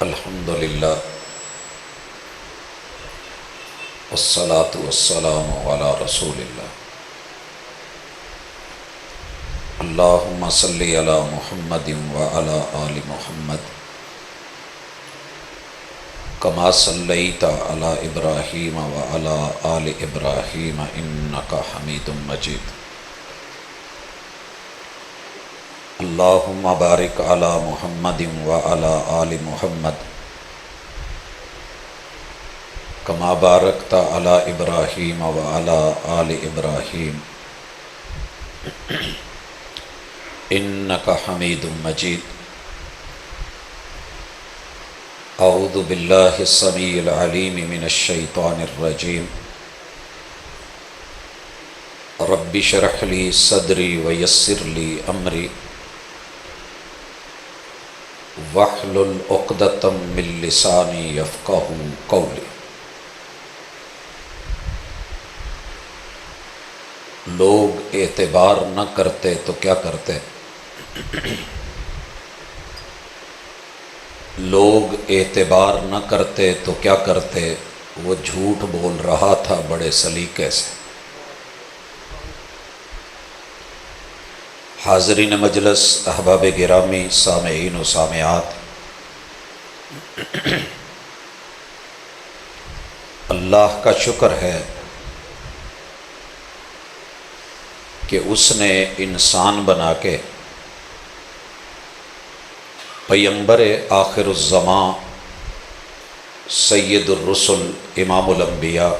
الحمد للہ والصلاة والسلام علی رسول اللہ اللہم صلی علی محمد وعلی آل محمد کما صلیت علی ابراہیم وعلی آل ابراہیم انک حمید مجید اللہم بارک علی محمد وعلی آل محمد کما بارکت علی ابراہیم وعلی آل ابراہیم انک حمید مجید اعوذ باللہ السمیع العلیم من الشیطان الرجیم رب اشرح لی صدری ویسر لی امری واحلل عقدۃ من لسانی یفقہوا قولی۔ لوگ اعتبار نہ کرتے تو کیا کرتے؟ لوگ اعتبار نہ کرتے تو کیا کرتے؟ وہ جھوٹ بول رہا تھا بڑے سلیقے سے۔ حاضرین مجلس، احباب گرامی، سامعین و سامعات، اللہ کا شکر ہے کہ اس نے انسان بنا کے پیغمبر آخر الزمان سید الرسل امام الانبیاء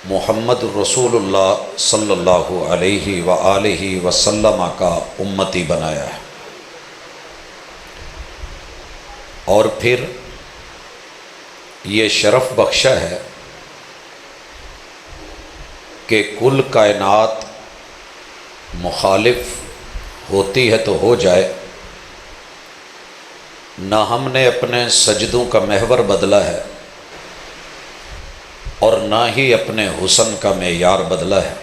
محمد رسول اللہ صلی اللہ علیہ وآلہ وسلم کا امتی بنایا ہے، اور پھر یہ شرف بخشا ہے کہ کل کائنات مخالف ہوتی ہے تو ہو جائے، نہ ہم نے اپنے سجدوں کا محور بدلا ہے اور نہ ہی اپنے حسن کا معیار بدلا ہے۔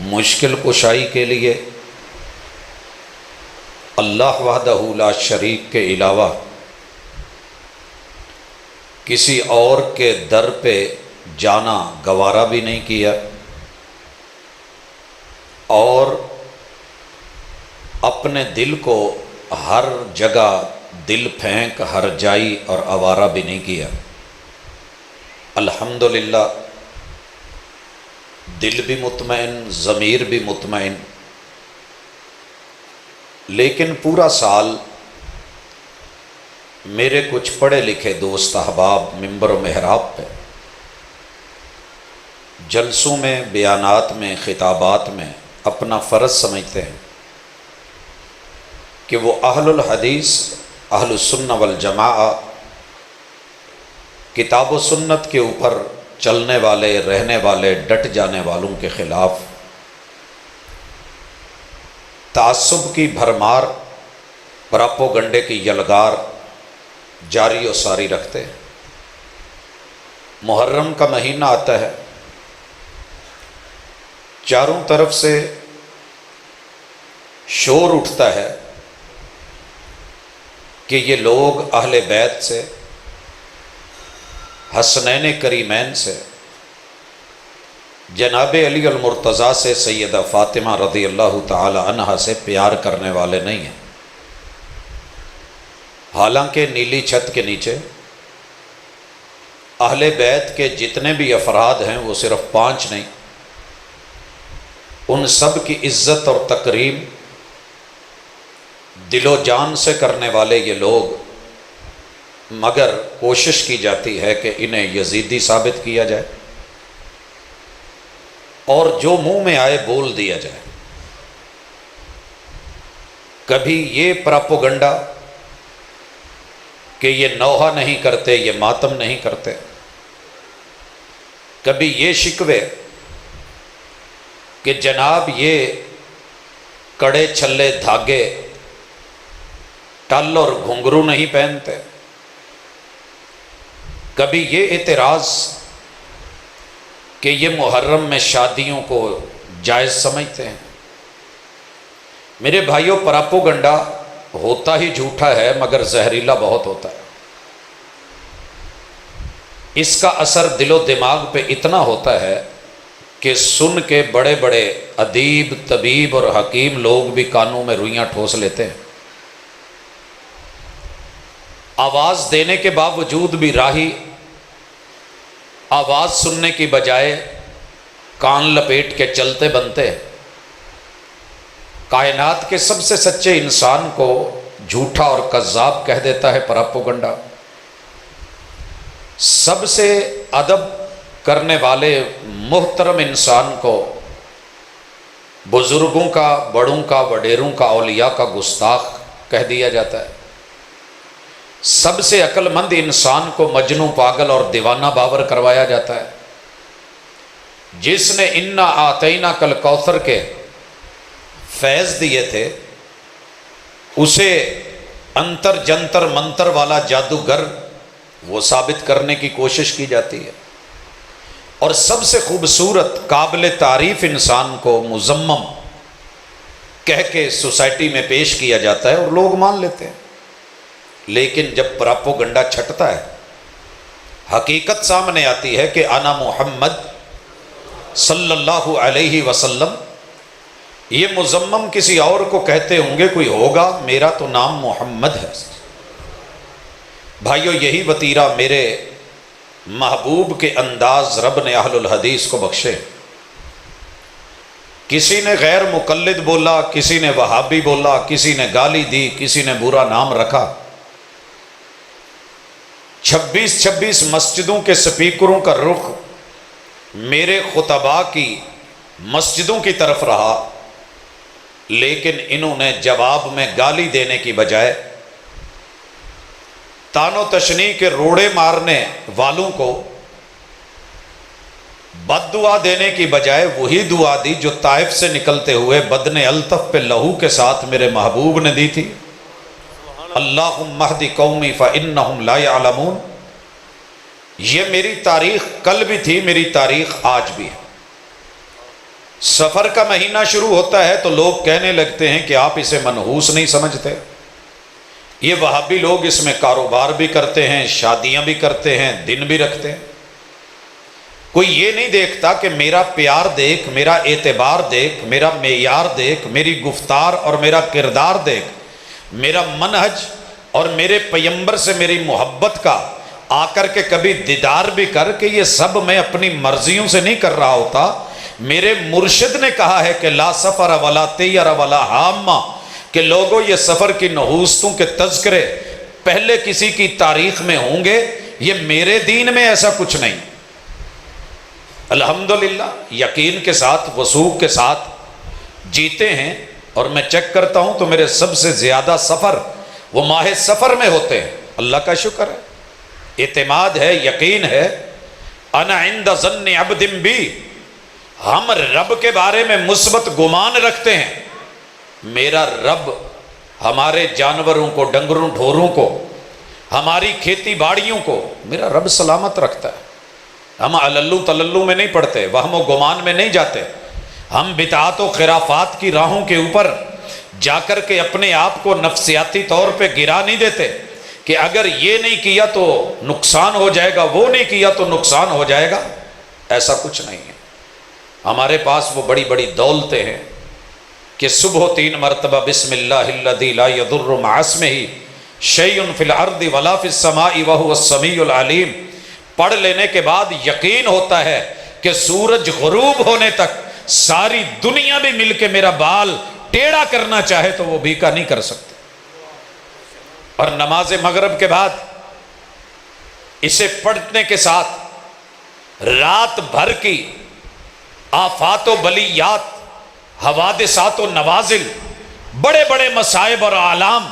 مشکل کشائی کے لیے اللہ وحدہ لا شریک کے علاوہ کسی اور کے در پہ جانا گوارا بھی نہیں کیا، اور اپنے دل کو ہر جگہ دل پھینک ہر جائی اور آوارہ بھی نہیں کیا۔ الحمدللہ دل بھی مطمئن، ضمیر بھی مطمئن، لیکن پورا سال میرے کچھ پڑھے لکھے دوست احباب ممبر و محراب پہ جلسوں میں، بیانات میں، خطابات میں اپنا فرض سمجھتے ہیں کہ وہ اہل الحدیث، اہل السنہ والجماعہ، کتاب و سنت کے اوپر چلنے والے، رہنے والے، ڈٹ جانے والوں کے خلاف تعصب کی بھرمار، پراپوگنڈے کی یلغار جاری و ساری رکھتے ہیں۔ محرم کا مہینہ آتا ہے، چاروں طرف سے شور اٹھتا ہے کہ یہ لوگ اہل بیت سے، حسنین کریمین سے، جناب علی المرتضیٰ سے، سیدہ فاطمہ رضی اللہ تعالی عنہا سے پیار کرنے والے نہیں ہیں۔ حالانکہ نیلی چھت کے نیچے اہل بیت کے جتنے بھی افراد ہیں وہ صرف 5 نہیں، ان سب کی عزت اور تکریم دل و جان سے کرنے والے یہ لوگ، مگر کوشش کی جاتی ہے کہ انہیں یزیدی ثابت کیا جائے اور جو منہ میں آئے بول دیا جائے۔ کبھی یہ پراپوگنڈا کہ یہ نوحہ نہیں کرتے، یہ ماتم نہیں کرتے، کبھی یہ شکوے کہ جناب یہ کڑے چھلے دھاگے، ٹل اور گھنگرو نہیں پہنتے، کبھی یہ اعتراض کہ یہ محرم میں شادیوں کو جائز سمجھتے ہیں۔ میرے بھائیوں، پراپوگنڈا ہوتا ہی جھوٹا ہے مگر زہریلا بہت ہوتا ہے۔ اس کا اثر دل و دماغ پہ اتنا ہوتا ہے کہ سن کے بڑے بڑے ادیب، طبیب اور حکیم لوگ بھی کانوں میں روئیاں ٹھوس لیتے ہیں۔ آواز دینے کے باوجود بھی راہی آواز سننے کی بجائے کان لپیٹ کے چلتے بنتے ہیں۔ کائنات کے سب سے سچے انسان کو جھوٹا اور کذاب کہہ دیتا ہے پراپوگنڈا۔ سب سے ادب کرنے والے محترم انسان کو بزرگوں کا، بڑوں کا، وڈیروں کا، اولیاء کا گستاخ کہہ دیا جاتا ہے۔ سب سے عقل مند انسان کو مجنوں، پاگل اور دیوانہ باور کروایا جاتا ہے۔ جس نے انا آتینا کل کوثر کے فیض دیے تھے اسے انتر جنتر منتر والا جادوگر وہ ثابت کرنے کی کوشش کی جاتی ہے، اور سب سے خوبصورت قابل تعریف انسان کو مذمم کہہ کے سوسائٹی میں پیش کیا جاتا ہے اور لوگ مان لیتے ہیں۔ لیکن جب پراپوگنڈا چھٹتا ہے، حقیقت سامنے آتی ہے کہ انا محمد صلی اللہ علیہ وسلم، یہ مذمم کسی اور کو کہتے ہوں گے، کوئی ہوگا، میرا تو نام محمد ہے۔ بھائیو، یہی وتیرہ میرے محبوب کے انداز رب نے اہل الحدیث کو بخشے۔ کسی نے غیر مقلد بولا، کسی نے وہابی بولا، کسی نے گالی دی، کسی نے برا نام رکھا۔ 26 مسجدوں کے سپیکروں کا رخ میرے خطباء کی مسجدوں کی طرف رہا، لیکن انہوں نے جواب میں گالی دینے کی بجائے تان و تشنیع کے روڑے مارنے والوں کو بد دعا دینے کی بجائے وہی دعا دی جو طائف سے نکلتے ہوئے بدن الطف پہ لہو کے ساتھ میرے محبوب نے دی تھی، اللہم اہد قومی فانہم لا یعلمون۔ یہ میری تاریخ کل بھی تھی، میری تاریخ آج بھی ہے۔ سفر کا مہینہ شروع ہوتا ہے تو لوگ کہنے لگتے ہیں کہ آپ اسے منحوس نہیں سمجھتے۔ یہ وہابی لوگ اس میں کاروبار بھی کرتے ہیں، شادیاں بھی کرتے ہیں، دن بھی رکھتے ہیں۔ کوئی یہ نہیں دیکھتا کہ میرا پیار دیکھ، میرا اعتبار دیکھ، میرا معیار دیکھ، میری گفتار اور میرا کردار دیکھ، میرا منہج اور میرے پیمبر سے میری محبت کا آ کر کے کبھی دیدار بھی کر کہ یہ سب میں اپنی مرضیوں سے نہیں کر رہا ہوتا۔ میرے مرشد نے کہا ہے کہ لا سفر ولا طیر ولا حامہ، کہ لوگوں یہ سفر کی نحوستوں کے تذکرے پہلے کسی کی تاریخ میں ہوں گے، یہ میرے دین میں ایسا کچھ نہیں۔ الحمدللہ یقین کے ساتھ، وثوق کے ساتھ جیتے ہیں، اور میں چیک کرتا ہوں تو میرے سب سے زیادہ سفر وہ ماہ سفر میں ہوتے ہیں۔ اللہ کا شکر ہے، اعتماد ہے، یقین ہے۔ انا عند ظن عبد بی، ہم رب کے بارے میں مثبت گمان رکھتے ہیں۔ میرا رب ہمارے جانوروں کو، ڈنگروں ڈھوروں کو، ہماری کھیتی باڑیوں کو میرا رب سلامت رکھتا ہے۔ ہم عللو تللو میں نہیں پڑتے، وہم و گمان میں نہیں جاتے، ہم بدعات و خرافات کی راہوں کے اوپر جا کر کے اپنے آپ کو نفسیاتی طور پہ گرا نہیں دیتے کہ اگر یہ نہیں کیا تو نقصان ہو جائے گا، وہ نہیں کیا تو نقصان ہو جائے گا۔ ایسا کچھ نہیں ہے۔ ہمارے پاس وہ بڑی بڑی دولتیں ہیں کہ صبح 3 مرتبہ بسم اللہ الذی لا یضر مع اسمہ شیء فی الارض ولا فی السماء وہو السمیع العلیم پڑھ لینے کے بعد یقین ہوتا ہے کہ سورج غروب ہونے تک ساری دنیا بھی مل کے میرا بال ٹیڑھا کرنا چاہے تو وہ بھیکا نہیں کر سکتے۔ اور نماز مغرب کے بعد اسے پڑھنے کے ساتھ رات بھر کی آفات و بلیات، حوادثات و نوازل، بڑے بڑے مصائب اور آلام،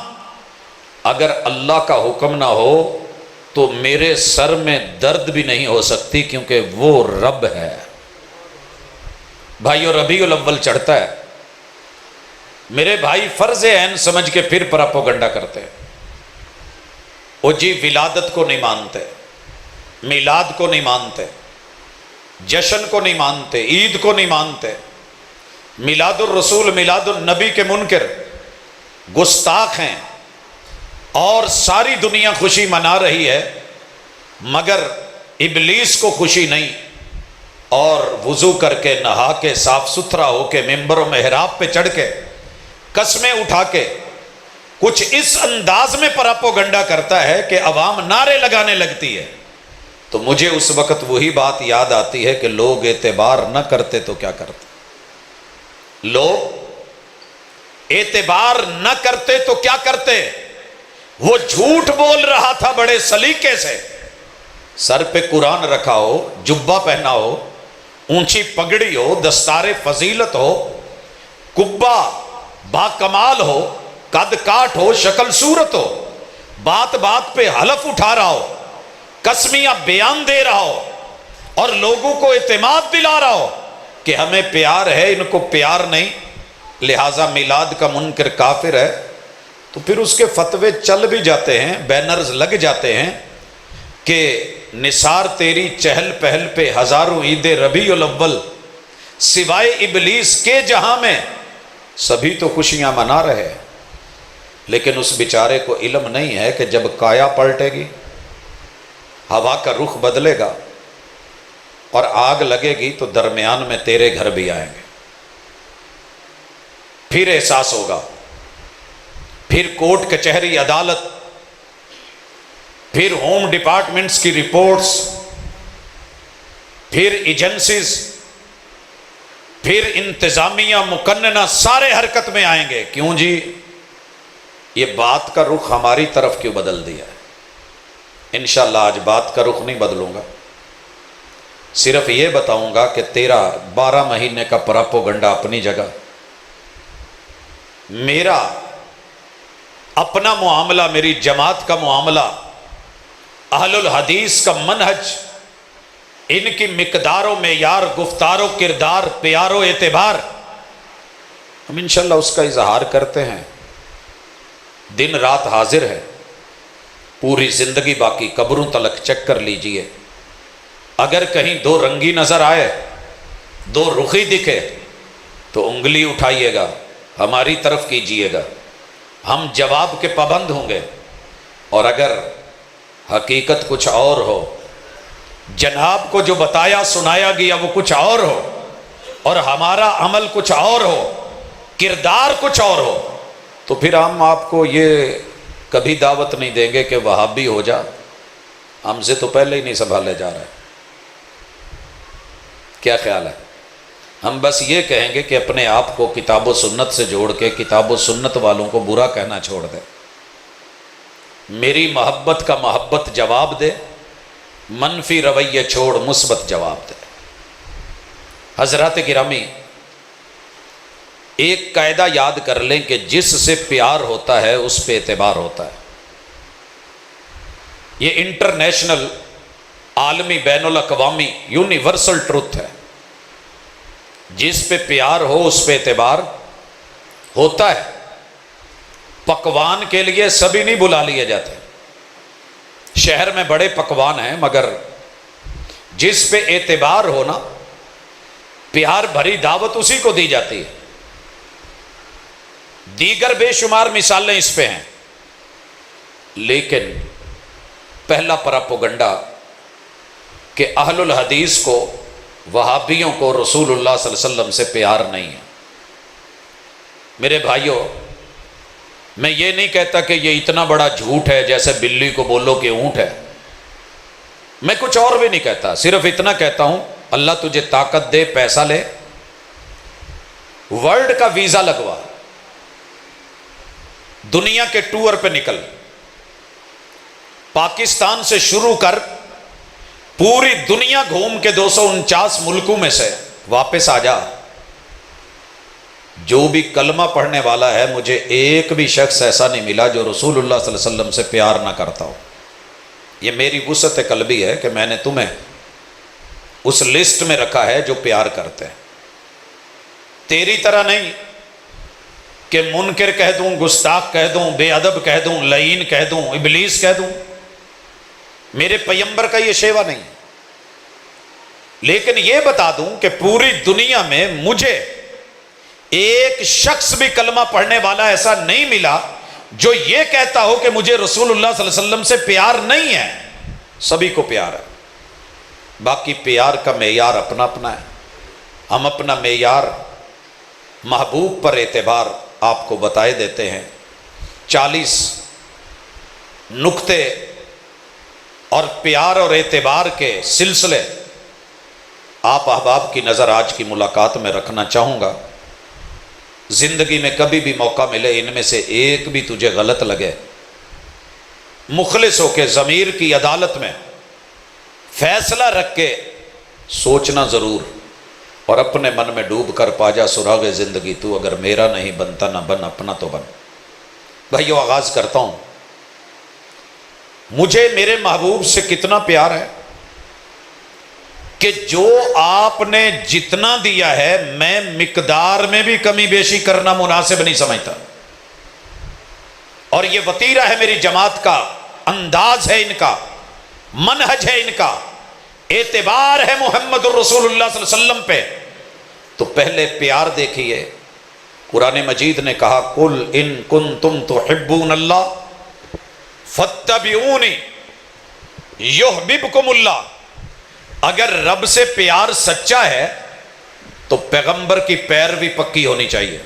اگر اللہ کا حکم نہ ہو تو میرے سر میں درد بھی نہیں ہو سکتی، کیونکہ وہ رب ہے۔ بھائیو، ربیع الاول چڑھتا ہے، میرے بھائی فرض عین سمجھ کے پھر پراپوگنڈا کرتے ہیں۔ وہ جی ولادت کو نہیں مانتے، میلاد کو نہیں مانتے، جشن کو نہیں مانتے، عید کو نہیں مانتے، میلاد الرسول، میلاد النبی کے منکر، گستاخ ہیں، اور ساری دنیا خوشی منا رہی ہے مگر ابلیس کو خوشی نہیں، اور وضو کر کے نہا کے صاف ستھرا ہو کے ممبر و محراب پہ چڑھ کے قسمیں اٹھا کے کچھ اس انداز میں پراپوگنڈا کرتا ہے کہ عوام نعرے لگانے لگتی ہے، تو مجھے اس وقت وہی بات یاد آتی ہے کہ لوگ اعتبار نہ کرتے تو کیا کرتے، لوگ اعتبار نہ کرتے تو کیا کرتے۔ وہ جھوٹ بول رہا تھا بڑے سلیقے سے، سر پہ قرآن رکھا ہو، جبہ پہنا ہو، اونچی پگڑی ہو، دستار فضیلت ہو، کبا با کمال ہو، قد کاٹ ہو، شکل صورت ہو، بات بات پہ حلف اٹھا رہا ہو، قسمیاں بیان دے رہا ہو، اور لوگوں کو اعتماد دلا رہا ہو کہ ہمیں پیار ہے، ان کو پیار نہیں، لہٰذا میلاد کا منکر کافر ہے، تو پھر اس کے فتوے چل بھی جاتے ہیں، بینرز لگ جاتے ہیں کہ نثار تیری چہل پہل پہ ہزاروں عید ربیع الاول، سوائے ابلیس کے جہاں میں سبھی تو خوشیاں منا رہے ہیں، لیکن اس بیچارے کو علم نہیں ہے کہ جب کایا پلٹے گی، ہوا کا رخ بدلے گا اور آگ لگے گی تو درمیان میں تیرے گھر بھی آئیں گے، پھر احساس ہوگا، پھر کورٹ کچہری عدالت، پھر ہوم ڈپارٹمنٹس کی رپورٹس، پھر ایجنسیز، پھر انتظامیہ مقننہ سارے حرکت میں آئیں گے۔ کیوں جی؟ یہ بات کا رخ ہماری طرف کیوں بدل دیا ہے؟ انشاءاللہ آج بات کا رخ نہیں بدلوں گا، صرف یہ بتاؤں گا کہ تیرا 12 مہینے کا پراپوگنڈا اپنی جگہ، میرا اپنا معاملہ، میری جماعت کا معاملہ، اہل الحدیث کا منہج، ان کی مقدار و معیار، گفتار و کردار، پیار و اعتبار، ہم انشاءاللہ اس کا اظہار کرتے ہیں، دن رات حاضر ہے، پوری زندگی باقی قبروں تلک چیک کر لیجئے، اگر کہیں دو رنگی نظر آئے، دو رخی دکھے تو انگلی اٹھائیے گا، ہماری طرف کیجئے گا، ہم جواب کے پابند ہوں گے، اور اگر حقیقت کچھ اور ہو، جناب کو جو بتایا سنایا گیا وہ کچھ اور ہو، اور ہمارا عمل کچھ اور ہو، کردار کچھ اور ہو، تو پھر ہم آپ کو یہ کبھی دعوت نہیں دیں گے کہ وہابی ہو جا، ہم سے تو پہلے ہی نہیں سنبھالے جا رہے۔ کیا خیال ہے؟ ہم بس یہ کہیں گے کہ اپنے آپ کو کتاب و سنت سے جوڑ کے کتاب و سنت والوں کو برا کہنا چھوڑ دے، میری محبت کا محبت جواب دے، منفی رویے چھوڑ مثبت جواب دے۔ حضرات گرامی، ایک قاعدہ یاد کر لیں کہ جس سے پیار ہوتا ہے اس پہ اعتبار ہوتا ہے، یہ انٹرنیشنل، عالمی، بین الاقوامی، یونیورسل ٹروتھ ہے، جس پہ پیار ہو اس پہ اعتبار ہوتا ہے۔ پکوان کے لیے سبھی نہیں بلا لیے جاتے، شہر میں بڑے پکوان ہیں، مگر جس پہ اعتبار ہونا، پیار بھری دعوت اسی کو دی جاتی ہے۔ دیگر بے شمار مثالیں اس پہ ہیں، لیکن پہلا پراپوگنڈا کہ اہل الحدیث کو، وہابیوں کو رسول اللہ صلی اللہ علیہ وسلم سے پیار نہیں ہے۔ میرے بھائیوں، میں یہ نہیں کہتا کہ یہ اتنا بڑا جھوٹ ہے جیسے بلی کو بولو کہ اونٹ ہے، میں کچھ اور بھی نہیں کہتا، صرف اتنا کہتا ہوں اللہ تجھے طاقت دے، پیسہ لے، ورلڈ کا ویزا لگوا، دنیا کے ٹور پہ نکل، پاکستان سے شروع کر پوری دنیا گھوم کے 249 ملکوں میں سے واپس آ جا، جو بھی کلمہ پڑھنے والا ہے، مجھے ایک بھی شخص ایسا نہیں ملا جو رسول اللہ صلی اللہ علیہ وسلم سے پیار نہ کرتا ہو۔ یہ میری وسعت قلبی ہے کہ میں نے تمہیں اس لسٹ میں رکھا ہے جو پیار کرتے ہیں، تیری طرح نہیں کہ منکر کہہ دوں، گستاخ کہہ دوں، بے ادب کہہ دوں، لعین کہہ دوں، ابلیس کہہ دوں، میرے پیغمبر کا یہ شیوا نہیں، لیکن یہ بتا دوں کہ پوری دنیا میں مجھے ایک شخص بھی کلمہ پڑھنے والا ایسا نہیں ملا جو یہ کہتا ہو کہ مجھے رسول اللہ صلی اللہ علیہ وسلم سے پیار نہیں ہے، سبھی کو پیار ہے، باقی پیار کا معیار اپنا اپنا ہے۔ ہم اپنا معیار محبوب پر اعتبار آپ کو بتائے دیتے ہیں۔ 40 نکتے اور پیار اور اعتبار کے سلسلے آپ احباب کی نظر آج کی ملاقات میں رکھنا چاہوں گا۔ زندگی میں کبھی بھی موقع ملے ان میں سے ایک بھی تجھے غلط لگے، مخلص ہو کے ضمیر کی عدالت میں فیصلہ رکھ کے سوچنا ضرور، اور اپنے من میں ڈوب کر پا جا سراغ زندگی تو اگر میرا نہیں بنتا نہ بن اپنا تو بن۔ بھائیو، آغاز کرتا ہوں۔ مجھے میرے محبوب سے کتنا پیار ہے کہ جو آپ نے جتنا دیا ہے میں مقدار میں بھی کمی بیشی کرنا مناسب نہیں سمجھتا، اور یہ وتیرہ ہے میری جماعت کا، انداز ہے ان کا، منہج ہے ان کا، اعتبار ہے محمد الرسول اللہ صلی اللہ علیہ وسلم پہ۔ تو پہلے پیار دیکھیے، قرآن مجید نے کہا قل ان کنتم تحبون اللہ فاتبعونی یحببکم اللہ۔ اگر رب سے پیار سچا ہے تو پیغمبر کی پیروی پکی ہونی چاہیے۔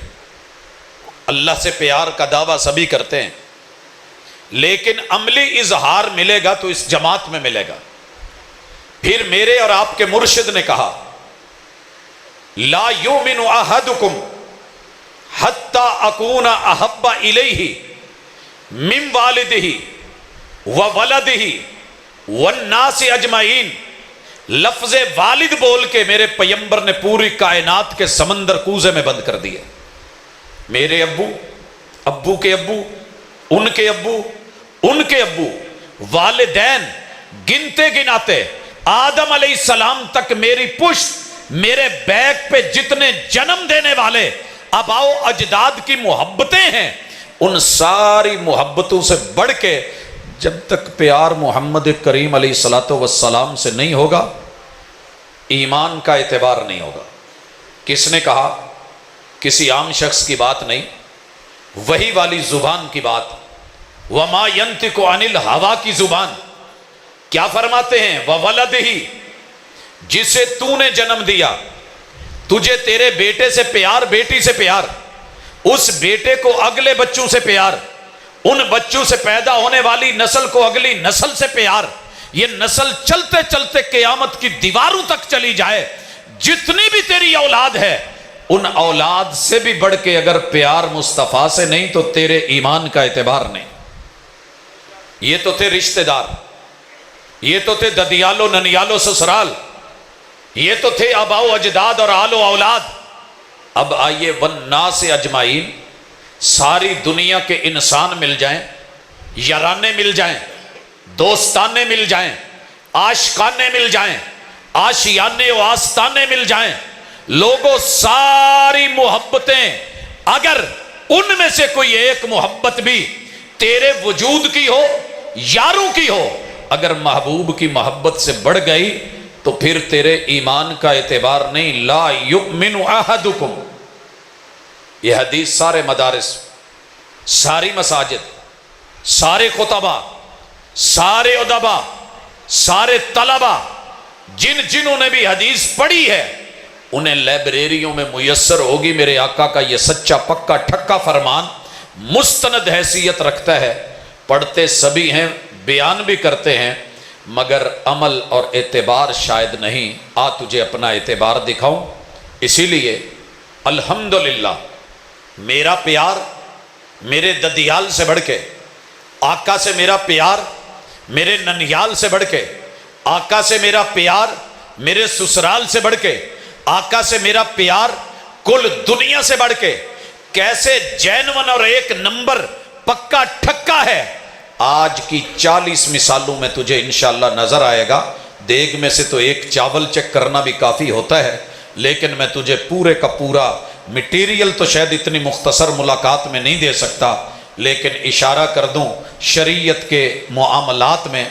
اللہ سے پیار کا دعویٰ سبھی کرتے ہیں، لیکن عملی اظہار ملے گا تو اس جماعت میں ملے گا۔ پھر میرے اور آپ کے مرشد نے کہا لا یؤمن احدکم حتی اکون احب الیہ من والدہ وولدہ والناس اجمعین۔ لفظ والد بول کے میرے پیمبر نے پوری کائنات کے سمندر کوزے میں بند کر دیے۔ میرے ابو، ابو کے ابو، ان کے ابو، ان کے ابو، والدین گنتے گناتے آدم علیہ السلام تک میری پشت، میرے بیک پہ جتنے جنم دینے والے آباء و اجداد کی محبتیں ہیں، ان ساری محبتوں سے بڑھ کے جب تک پیار محمد کریم علیہ الصلوۃ والسلام سے نہیں ہوگا ایمان کا اعتبار نہیں ہوگا۔ کس نے کہا؟ کسی عام شخص کی بات نہیں، وہی والی زبان کی بات، وما ينطق عن الهوى کی زبان۔ کیا فرماتے ہیں؟ وولدہ، جسے تو نے جنم دیا، تجھے تیرے بیٹے سے پیار، بیٹی سے پیار، اس بیٹے کو اگلے بچوں سے پیار، ان بچوں سے پیدا ہونے والی نسل کو اگلی نسل سے پیار، یہ نسل چلتے چلتے قیامت کی دیواروں تک چلی جائے، جتنی بھی تیری اولاد ہے ان اولاد سے بھی بڑھ کے اگر پیار مصطفیٰ سے نہیں تو تیرے ایمان کا اعتبار نہیں۔ یہ تو تھے رشتہ دار، یہ تو تھے ددیالو ننیالو سسرال، یہ تو تھے آباء و اجداد اور آل و اولاد۔ اب آئیے والناس اجمعین، ساری دنیا کے انسان مل جائیں، یارانے مل جائیں، دوستانے مل جائیں، عاشقانے مل جائیں، عاشیانے و آستانے مل جائیں، لوگوں ساری محبتیں، اگر ان میں سے کوئی ایک محبت بھی تیرے وجود کی ہو، یاروں کی ہو، اگر محبوب کی محبت سے بڑھ گئی تو پھر تیرے ایمان کا اعتبار نہیں۔ لا یؤمن احدکم، یہ حدیث سارے مدارس، ساری مساجد، سارے خطبہ، سارے ادبا، سارے طلبہ، جنہوں نے بھی حدیث پڑھی ہے انہیں لائبریریوں میں میسر ہوگی۔ میرے آقا کا یہ سچا پکا ٹھکا فرمان مستند حیثیت رکھتا ہے، پڑھتے سبھی ہیں، بیان بھی کرتے ہیں، مگر عمل اور اعتبار شاید نہیں۔ آ تجھے اپنا اعتبار دکھاؤں۔ اسی لیے الحمدللہ میرا پیار میرے ددیال سے بڑھ کے، آقا سے میرا پیار میرے ننیال سے بڑھ کے، آقا سے میرا پیار میرے سسرال سے بڑھ کے، آقا سے میرا پیار کل دنیا سے بڑھ کے، کیسے جینون اور ایک نمبر پکا ٹھکا ہے، آج کی 40 مثالوں میں تجھے انشاءاللہ نظر آئے گا۔ دیگ میں سے تو ایک چاول چیک کرنا بھی کافی ہوتا ہے، لیکن میں تجھے پورے کا پورا مٹیریل تو شاید اتنی مختصر ملاقات میں نہیں دے سکتا، لیکن اشارہ کر دوں شریعت کے معاملات میں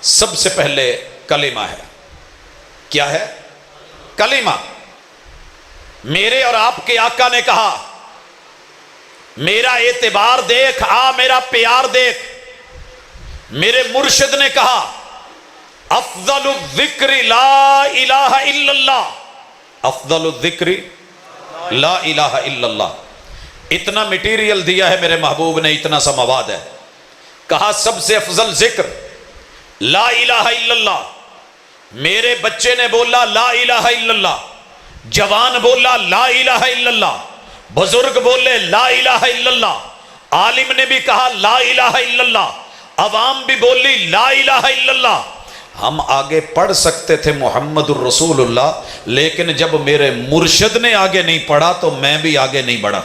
سب سے پہلے کلمہ ہے۔ کیا ہے؟ کلمہ۔ میرے اور آپ کے آقا نے کہا میرا اعتبار دیکھ، آ میرا پیار دیکھ۔ میرے مرشد نے کہا افضل الذکر لا الہ الا اللہ، افضل الذکر لا الہ الا اللہ۔ اتنا میٹیریل دیا ہے میرے محبوب نے، اتنا سا مواد ہے۔ کہا سب سے افضل ذکر لا الہ الا اللہ۔ میرے بچے نے بولا لا الہ الا اللہ، جوان بولا لا الہ الا اللہ، بزرگ بولے لا الہ الا اللہ، عالم نے بھی کہا لا الہ الا اللہ، عوام بھی بولی لا الہ الا اللہ۔ ہم آگے پڑھ سکتے تھے محمد الرسول اللہ، لیکن جب میرے مرشد نے آگے نہیں پڑھا تو میں بھی آگے نہیں بڑھا۔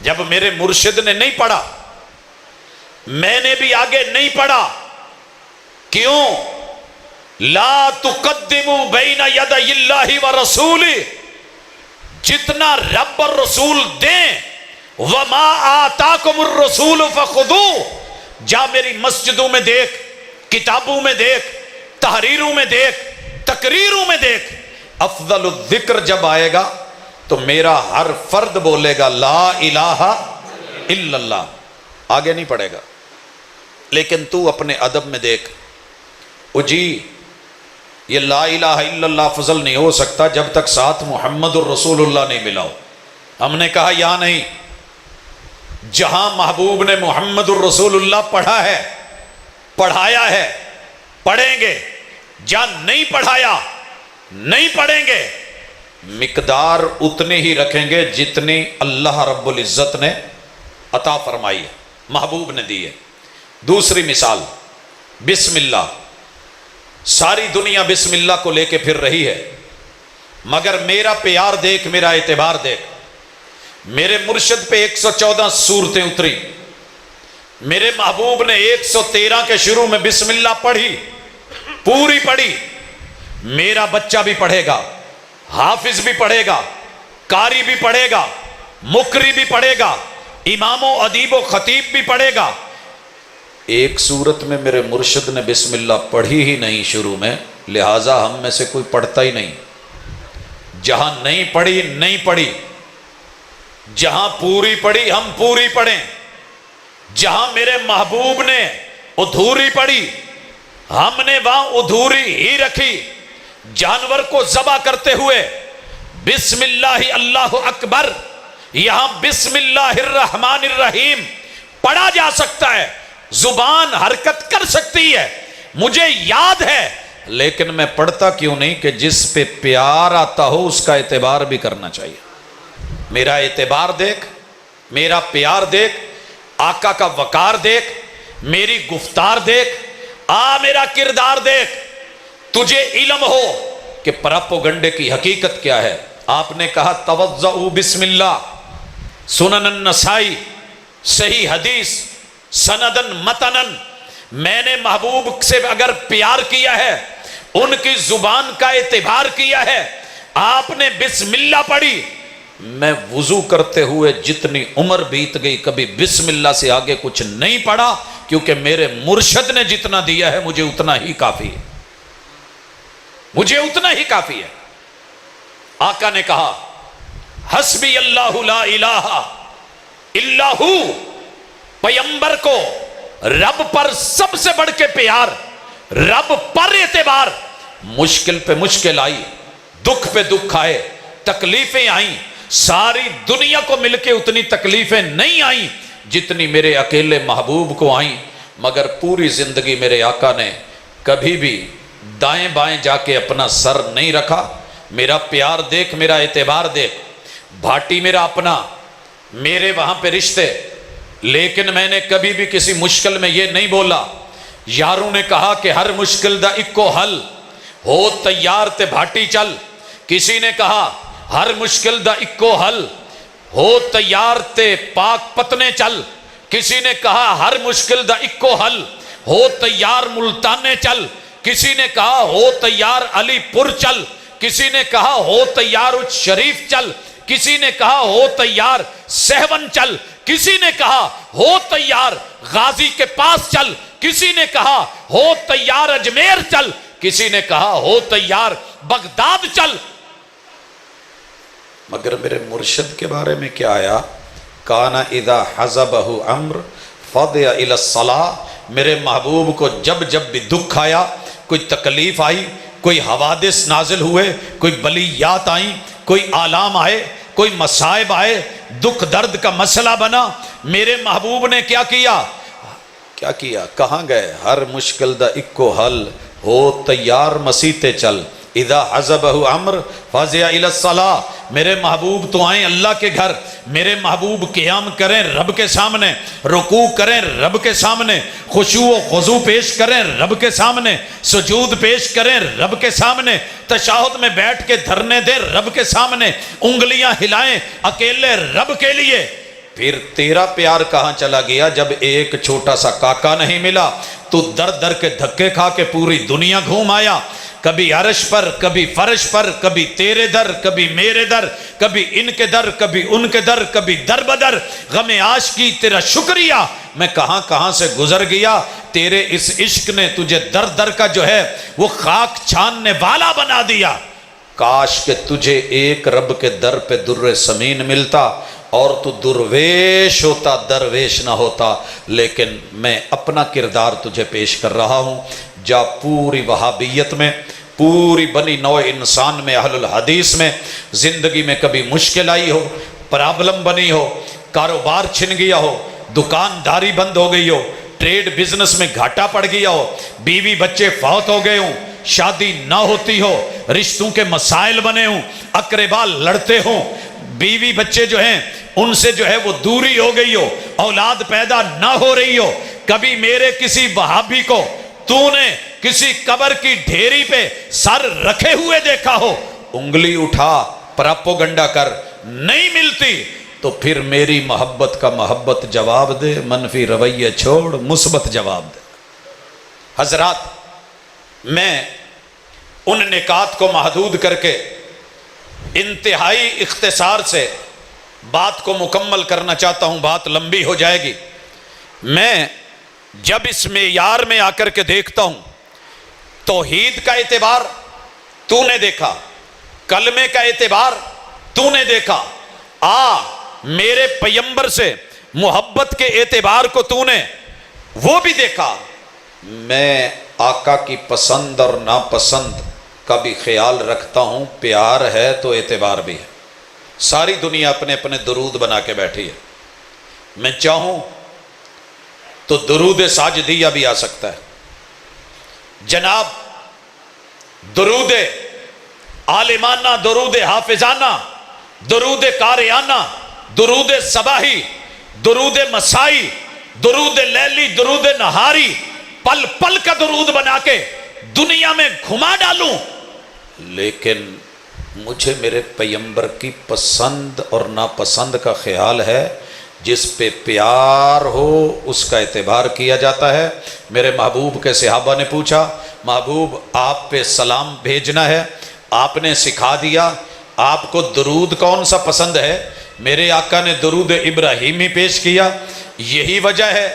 جب میرے مرشد نے نہیں پڑھا میں نے بھی آگے نہیں پڑھا۔ کیوں؟ لا تقدموا بین یدی اللہ ورسولہ، جتنا رب اور رسول دیں، وما آتاکم الرسول فخذوہ، جا میری مسجدوں میں دیکھ، کتابوں میں دیکھ، تحریروں میں دیکھ، تقریروں میں دیکھ، افضل الذکر جب آئے گا تو میرا ہر فرد بولے گا لا الہ الا اللہ، آگے نہیں پڑھے گا۔ لیکن تو اپنے ادب میں دیکھ، او جی یہ لا الہ الا اللہ افضل نہیں ہو سکتا جب تک ساتھ محمد الرسول اللہ نہیں ملا ہو۔ ہم نے کہا یا نہیں، جہاں محبوب نے محمد الرسول اللہ پڑھا ہے، پڑھایا ہے، پڑھیں گے، جہاں نہیں پڑھایا نہیں پڑھیں گے، مقدار اتنی ہی رکھیں گے جتنی اللہ رب العزت نے عطا فرمائی ہے، محبوب نے دی ہے۔ دوسری مثال، بسم اللہ، ساری دنیا بسم اللہ کو لے کے پھر رہی ہے، مگر میرا پیار دیکھ، میرا اعتبار دیکھ۔ میرے مرشد پہ 114 سورتیں اتری، میرے محبوب نے 113 کے شروع میں بسم اللہ پڑھی، پوری پڑھی۔ میرا بچہ بھی پڑھے گا، حافظ بھی پڑھے گا، قاری بھی پڑھے گا، مقری بھی پڑھے گا، امام و ادیب و خطیب بھی پڑھے گا۔ ایک سورت میں میرے مرشد نے بسم اللہ پڑھی ہی نہیں شروع میں، لہٰذا ہم میں سے کوئی پڑھتا ہی نہیں۔ جہاں نہیں پڑھی نہیں پڑھی، جہاں پوری پڑھی ہم پوری پڑھیں، جہاں میرے محبوب نے ادھوری پڑھی ہم نے وہاں ادھوری ہی رکھی۔ جانور کو ذبح کرتے ہوئے بسم اللہ اللہ اکبر، یہاں بسم اللہ الرحمن الرحیم پڑھا جا سکتا ہے، زبان حرکت کر سکتی ہے، مجھے یاد ہے، لیکن میں پڑھتا کیوں نہیں کہ جس پہ پیار آتا ہو اس کا اعتبار بھی کرنا چاہیے۔ میرا اعتبار دیکھ، میرا پیار دیکھ، آقا کا وقار دیکھ، میری گفتار دیکھ، میرا کردار دیکھ۔ تجھے علم ہو کہ پراپوگنڈے کی حقیقت کیا ہے۔ آپ نے کہا توضؤ بسم اللہ، سنن النسائی، صحیح حدیث، سندن متنن۔ میں نے محبوب سے اگر پیار کیا ہے، ان کی زبان کا اعتبار کیا ہے، آپ نے بسم اللہ پڑھی، میں وضو کرتے ہوئے جتنی عمر بیت گئی کبھی بسم اللہ سے آگے کچھ نہیں پڑھا، کیونکہ میرے مرشد نے جتنا دیا ہے مجھے اتنا ہی کافی ہے، مجھے اتنا ہی کافی ہے۔ آقا نے کہا حسبی اللہ لا الہ الا ہو، پیغمبر کو رب پر سب سے بڑھ کے پیار، رب پر اعتبار۔ مشکل پہ مشکل آئی، دکھ پہ دکھ آئے، تکلیفیں آئیں، ساری دنیا کو مل کے اتنی تکلیفیں نہیں آئیں جتنی میرے اکیلے محبوب کو آئیں، مگر پوری زندگی میرے آقا نے کبھی بھی دائیں بائیں جا کے اپنا سر نہیں رکھا۔ میرا پیار دیکھ، میرا اعتبار دیکھ۔ بھاٹی میرا اپنا، میرے وہاں پہ رشتے، لیکن میں نے کبھی بھی کسی مشکل میں یہ نہیں بولا۔ یاروں نے کہا کہ ہر مشکل دا اکو حل، ہو تیار تے بھاٹی چل۔ کسی نے کہا ہر مشکل دا اکو حل، ہو تیار تے پاک پتنے چل۔ کسی نے کہا ہر مشکل دا اکو حل، ہو تیار ملتانے چل۔ کسی نے کہا ہو تیار علی پور چل۔ کسی نے کہا ہو تیار اچ شریف چل۔ کسی نے کہا ہو تیار سہون چل۔ کسی نے کہا ہو تیار غازی کے پاس چل۔ کسی نے کہا ہو تیار اجمیر چل۔ کسی نے کہا ہو تیار بغداد چل۔ مگر میرے مرشد کے بارے میں کیا آیا؟ کانا اذا حزبہ امر فضع الی الصلاۃ، میرے محبوب کو جب جب بھی دکھ آیا، کوئی تکلیف آئی، کوئی حوادث نازل ہوئے، کوئی بلیات آئیں، کوئی آلام آئے، کوئی مصائب آئے، دکھ درد کا مسئلہ بنا، میرے محبوب نے کیا کیا؟ کہاں گئے؟ ہر مشکل دا اکو حل ہو تیار مسیتے چل، اذا حزبہ امر فزع الی الصلاۃ، میرے محبوب تو آئیں اللہ کے گھر، میرے محبوب قیام کریں رب کے سامنے، رکوع کریں رب کے سامنے، خشوع و خضوع پیش کریں رب کے سامنے، سجود پیش کریں رب کے سامنے، تشہد میں بیٹھ کے دھرنے دیں رب کے سامنے، انگلیاں ہلائیں اکیلے رب کے لیے۔ پھر تیرا پیار کہاں چلا گیا جب ایک چھوٹا سا کاکا نہیں ملا؟ تو در در کے دھکے کھا کے پوری دنیا گھوم آیا، کبھی عرش پر، کبھی فرش پر، کبھی تیرے در، کبھی میرے در، کبھی ان کے در، کبھی ان کے در، کبھی در بدر، غم عاشقی تیرا شکریہ، میں کہاں کہاں سے گزر گیا، تیرے اس عشق نے تجھے در در کا جو ہے وہ خاک چھاننے والا بنا دیا۔ کاش کہ تجھے ایک رب کے در پہ در سمین ملتا اور تو درویش ہوتا، درویش نہ ہوتا، لیکن میں اپنا کردار تجھے پیش کر رہا ہوں۔ جا پوری وہابیت میں، پوری بنی نوع انسان میں، اہل الحدیث میں زندگی میں کبھی مشکل آئی ہو، پرابلم بنی ہو، کاروبار چھن گیا ہو، دکانداری بند ہو گئی ہو، ٹریڈ بزنس میں گھاٹا پڑ گیا ہو، بیوی بچے فوت ہو گئے ہوں، شادی نہ ہوتی ہو، رشتوں کے مسائل بنے ہوں، اقربا لڑتے ہوں، بیوی بچے جو ہیں ان سے جو ہے وہ دوری ہو گئی ہو، اولاد پیدا نہ ہو رہی ہو، کبھی میرے کسی وہابی کو تو نے کسی قبر کی ڈھیری پہ سر رکھے ہوئے دیکھا ہو، انگلی اٹھا پراپوگنڈا کر، نہیں ملتی تو پھر میری محبت کا محبت جواب دے، منفی رویہ چھوڑ، مثبت جواب دے۔ حضرات، میں ان نکات کو محدود کر کے انتہائی اختصار سے بات کو مکمل کرنا چاہتا ہوں، بات لمبی ہو جائے گی۔ میں جب اس معیار میں آ کر کے دیکھتا ہوں، توحید کا اعتبار تو نے دیکھا، کلمے کا اعتبار تو نے دیکھا، میرے پیمبر سے محبت کے اعتبار کو تو نے وہ بھی دیکھا، میں آقا کی پسند اور ناپسند کا بھی خیال رکھتا ہوں، پیار ہے تو اعتبار بھی ہے۔ ساری دنیا اپنے اپنے درود بنا کے بیٹھی ہے، میں چاہوں تو درود ساجدیہ بھی آ سکتا ہے، جناب درود عالمانہ، درود حافظانہ، درود قاریانہ، درود صباحی، درود مسائی، درود لیلی، درود نہاری، پل پل کا درود بنا کے دنیا میں گھما ڈالوں، لیکن مجھے میرے پیمبر کی پسند اور ناپسند کا خیال ہے، جس پہ پیار ہو اس کا اعتبار کیا جاتا ہے۔ میرے محبوب کے صحابہ نے پوچھا، محبوب آپ پہ سلام بھیجنا ہے، آپ نے سکھا دیا، آپ کو درود کون سا پسند ہے؟ میرے آقا نے درود ابراہیمی پیش کیا۔ یہی وجہ ہے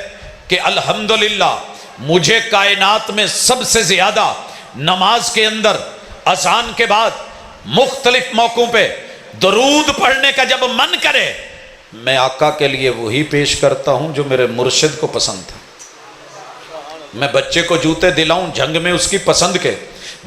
کہ الحمدللہ مجھے کائنات میں سب سے زیادہ نماز کے اندر اذان کے بعد مختلف موقعوں پہ درود پڑھنے کا جب من کرے، میں آقا کے لیے وہی پیش کرتا ہوں جو میرے مرشد کو پسند تھا۔ میں بچے کو جوتے دلاؤں جنگ میں اس کی پسند کے،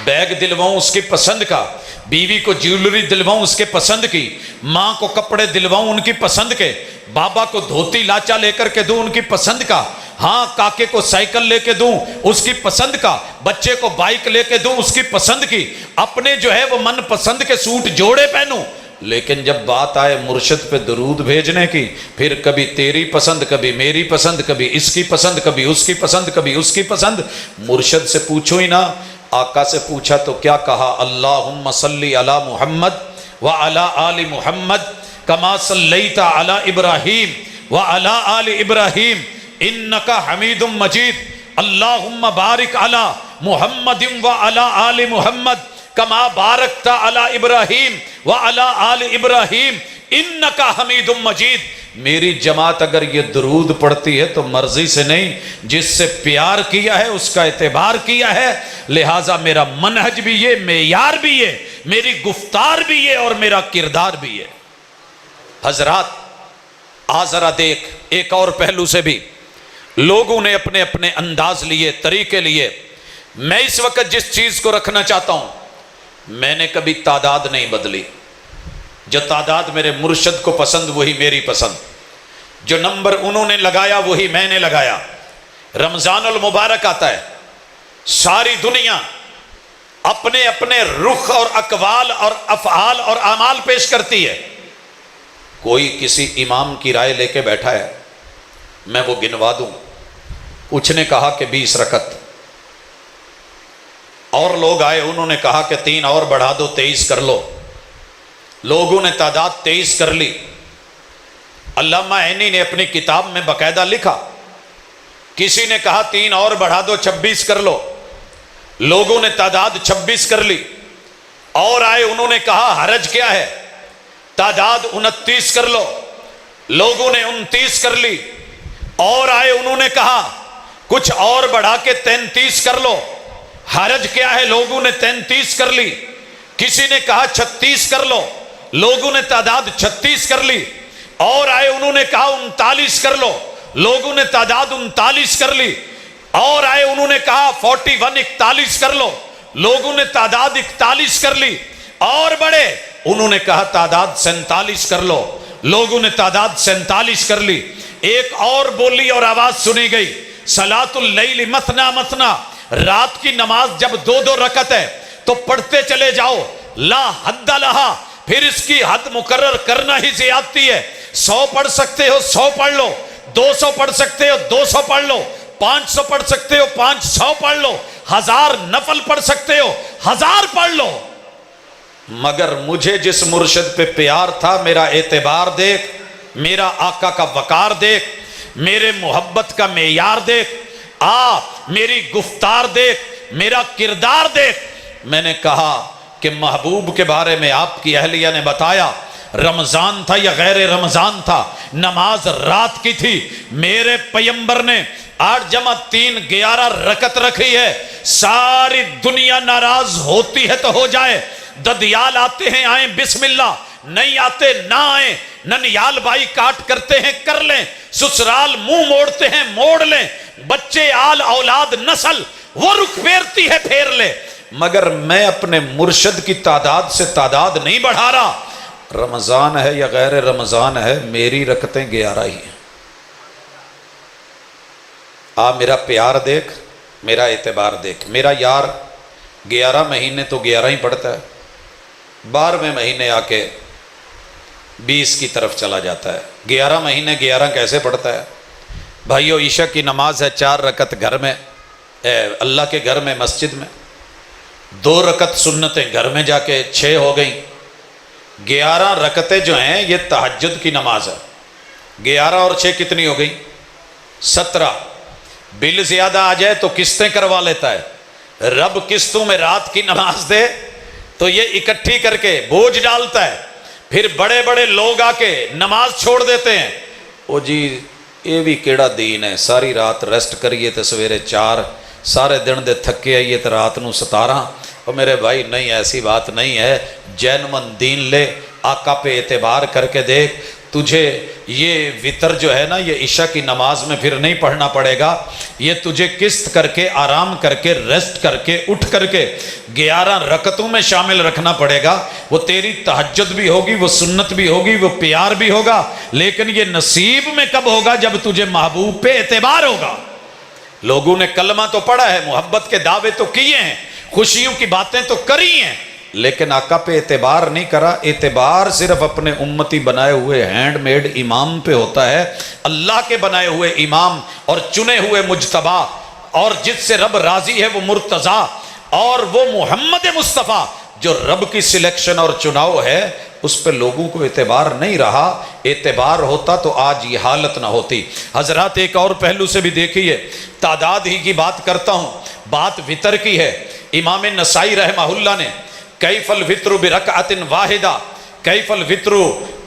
بیگ دلواؤں اس کی پسند کا، بیوی کو جیولری دلواؤں اس کے پسند کی، ماں کو کپڑے دلواؤں ان کی پسند کے، بابا کو دھوتی لاچا لے کر کے دوں ان کی پسند کا، ہاں کاکے کو سائیکل لے کے دوں اس کی پسند کا، بچے کو بائک لے کے دوں اس کی پسند کی، اپنے جو ہے وہ من پسند کے سوٹ جوڑے پہنوں۔ لیکن جب بات آئے مرشد پہ درود بھیجنے کی، پھر کبھی تیری پسند، کبھی میری پسند، کبھی اس کی پسند، کبھی اس کی پسند، کبھی اس کی پسند۔ مرشد سے پوچھو ہی نہ، آقا سے پوچھا تو کیا کہا؟ اللہم صلی علی محمد وعلی آل محمد کما صلیت علی ابراہیم وعلی آل ابراہیم انکا حمید مجید، اللہم بارک علی محمد وعلی آل محمد کما بارکت علی ابراہیم وعلی آل ابراہیم انکا حمید مجید۔ میری جماعت اگر یہ درود پڑھتی ہے تو مرضی سے نہیں، جس سے پیار کیا ہے اس کا اعتبار کیا ہے، لہٰذا میرا منہج بھی یہ، معیار بھی یہ میری گفتار بھی یہ اور میرا کردار بھی یہ۔ حضرات آ ذرا دیکھ ایک اور پہلو سے بھی، لوگوں نے اپنے اپنے انداز لیے، طریقے لیے۔ میں اس وقت جس چیز کو رکھنا چاہتا ہوں، میں نے کبھی تعداد نہیں بدلی۔ جو تعداد میرے مرشد کو پسند وہی میری پسند، جو نمبر انہوں نے لگایا وہی میں نے لگایا۔ رمضان المبارک آتا ہے، ساری دنیا اپنے اپنے رخ اور اقوال اور افعال اور اعمال پیش کرتی ہے۔ کوئی کسی امام کی رائے لے کے بیٹھا ہے، میں وہ گنوا دوں، کچھ نے کہا کہ 20 رکعت، اور لوگ آئے انہوں نے کہا کہ 3 اور بڑھا دو، 23 کر لو۔ لوگوں نے تعداد 23 کر لی۔ علامہ عینی نے اپنی کتاب میں باقاعدہ لکھا، کسی نے کہا 3 اور بڑھا دو، 26 کر لو۔ لوگوں نے تعداد 26 کر لی، اور آئے انہوں نے کہا حرج کیا ہے، تعداد 29 کر لو۔ لوگوں نے 29 کر لی، اور آئے انہوں نے کہا کچھ اور بڑھا کے 33 کر لو، حرج کیا ہے، لوگوں نے 33 کر لی۔ کسی نے کہا 36 کر لو، لوگوں نے تعداد 36 کر لی، اور آئے انہوں نے کہا 39 کر لو، لوگوں نے تعداد 39 کر لی، اور آئے انہوں نے کہا 41 41 کر لو، لوگوں نے تعداد 41 کر لی، اور بڑے انہوں نے کہا تعداد 47 کر لو، لوگوں نے تعداد 47 کر لی۔ ایک اور بولی اور آواز سنی گئی، صلاۃ اللیل مثنا مثنا، رات کی نماز جب 2 رکعت ہے تو پڑھتے چلے جاؤ، لا حد لہا، پھر اس کی حد مقرر کرنا ہی زیادتی ہے۔ 100 پڑھ سکتے ہو 100 پڑھ لو، 200 پڑھ سکتے ہو 200 پڑھ لو، 500 پڑھ سکتے ہو 500 پڑھ لو، 1000 نفل پڑھ سکتے ہو 1000 پڑھ لو۔ مگر مجھے جس مرشد پہ پیار تھا، میرا اعتبار دیکھ، میرا آقا کا وقار دیکھ، میرے محبت کا معیار دیکھ، میری گفتار دیکھ، میرا کردار دیکھ۔ میں نے کہا کہ محبوب کے بارے میں آپ کی اہلیہ نے بتایا، رمضان تھا یا غیر رمضان تھا، نماز رات کی تھی، میرے پیمبر نے 8 جمع 3 11 رکعت رکھی ہے۔ ساری دنیا ناراض ہوتی ہے تو ہو جائے، ددیال آتے ہیں آئیں بسم اللہ، نہیں آتے نہ آئیں، ننیال بھائی کاٹ کرتے ہیں کر لیں، سسرال منہ موڑتے ہیں موڑ لیں، بچے آل اولاد نسل وہ رخ پھیرتی ہے پھیر لے، مگر میں اپنے مرشد کی تعداد سے تعداد نہیں بڑھا رہا۔ رمضان ہے یا غیر رمضان ہے، میری رکعتیں 11 ہی ہیں۔ میرا پیار دیکھ، میرا اعتبار دیکھ، میرا یار 11 مہینے تو 11 ہی پڑھتا ہے، 12ویں مہینے آ کے 20 کی طرف چلا جاتا ہے۔ 11 مہینے 11 کیسے پڑھتا ہے؟ بھائیو عشاء کی نماز ہے 4 رکعت گھر میں، اللہ کے گھر میں مسجد میں، 2 رکعت سنتیں گھر میں جا کے 6 ہو گئیں۔ 11 رکعتیں جو ہیں یہ تہجد کی نماز ہے، 11 اور 6 کتنی ہو گئی؟ 17۔ بل زیادہ آ جائے تو قسطیں کروا لیتا ہے، رب قسطوں میں رات کی نماز دے تو یہ اکٹھی کر کے بوجھ ڈالتا ہے، پھر بڑے بڑے لوگ آ کے نماز چھوڑ دیتے ہیں، او جی یہ بھی کیڑا دین ہے، ساری رات ریسٹ کریے تو سویرے 4، سارے دن دے تھکے آئیے تو رات نو 17۔ اور میرے بھائی نہیں، ایسی بات نہیں ہے، جینمن دین لے، آقا پہ اعتبار کر کے دیکھ، تجھے یہ وطر جو ہے نا یہ عشاء کی نماز میں پھر نہیں پڑھنا پڑے گا، یہ تجھے قسط کر کے آرام کر کے ریسٹ کر کے اٹھ کر کے 11 رکعتوں میں شامل رکھنا پڑے گا۔ وہ تیری تہجد بھی ہوگی، وہ سنت بھی ہوگی، وہ پیار بھی ہوگا، لیکن یہ نصیب میں کب ہوگا؟ جب تجھے محبوب پہ اعتبار ہوگا۔ لوگوں نے کلمہ تو پڑھا ہے، محبت کے دعوے تو کیے ہیں، خوشیوں کی باتیں تو کری ہیں، لیکن آقا پہ اعتبار نہیں کرا۔ اعتبار صرف اپنے امتی بنائے ہوئے ہینڈ میڈ امام پہ ہوتا ہے، اللہ کے بنائے ہوئے امام اور چنے ہوئے مجتبی، اور جس سے رب راضی ہے وہ مرتضیٰ، اور وہ محمد مصطفیٰ جو رب کی سلیکشن اور چناؤ ہے، اس پہ لوگوں کو اعتبار نہیں رہا۔ اعتبار ہوتا تو آج یہ حالت نہ ہوتی۔ حضرات ایک اور پہلو سے بھی دیکھیے، تعداد ہی کی بات کرتا ہوں، بات وطر کی ہے۔ امام نسائی رحمہ اللہ نے کیف الوتر برکعت واحدہ، کیف الوتر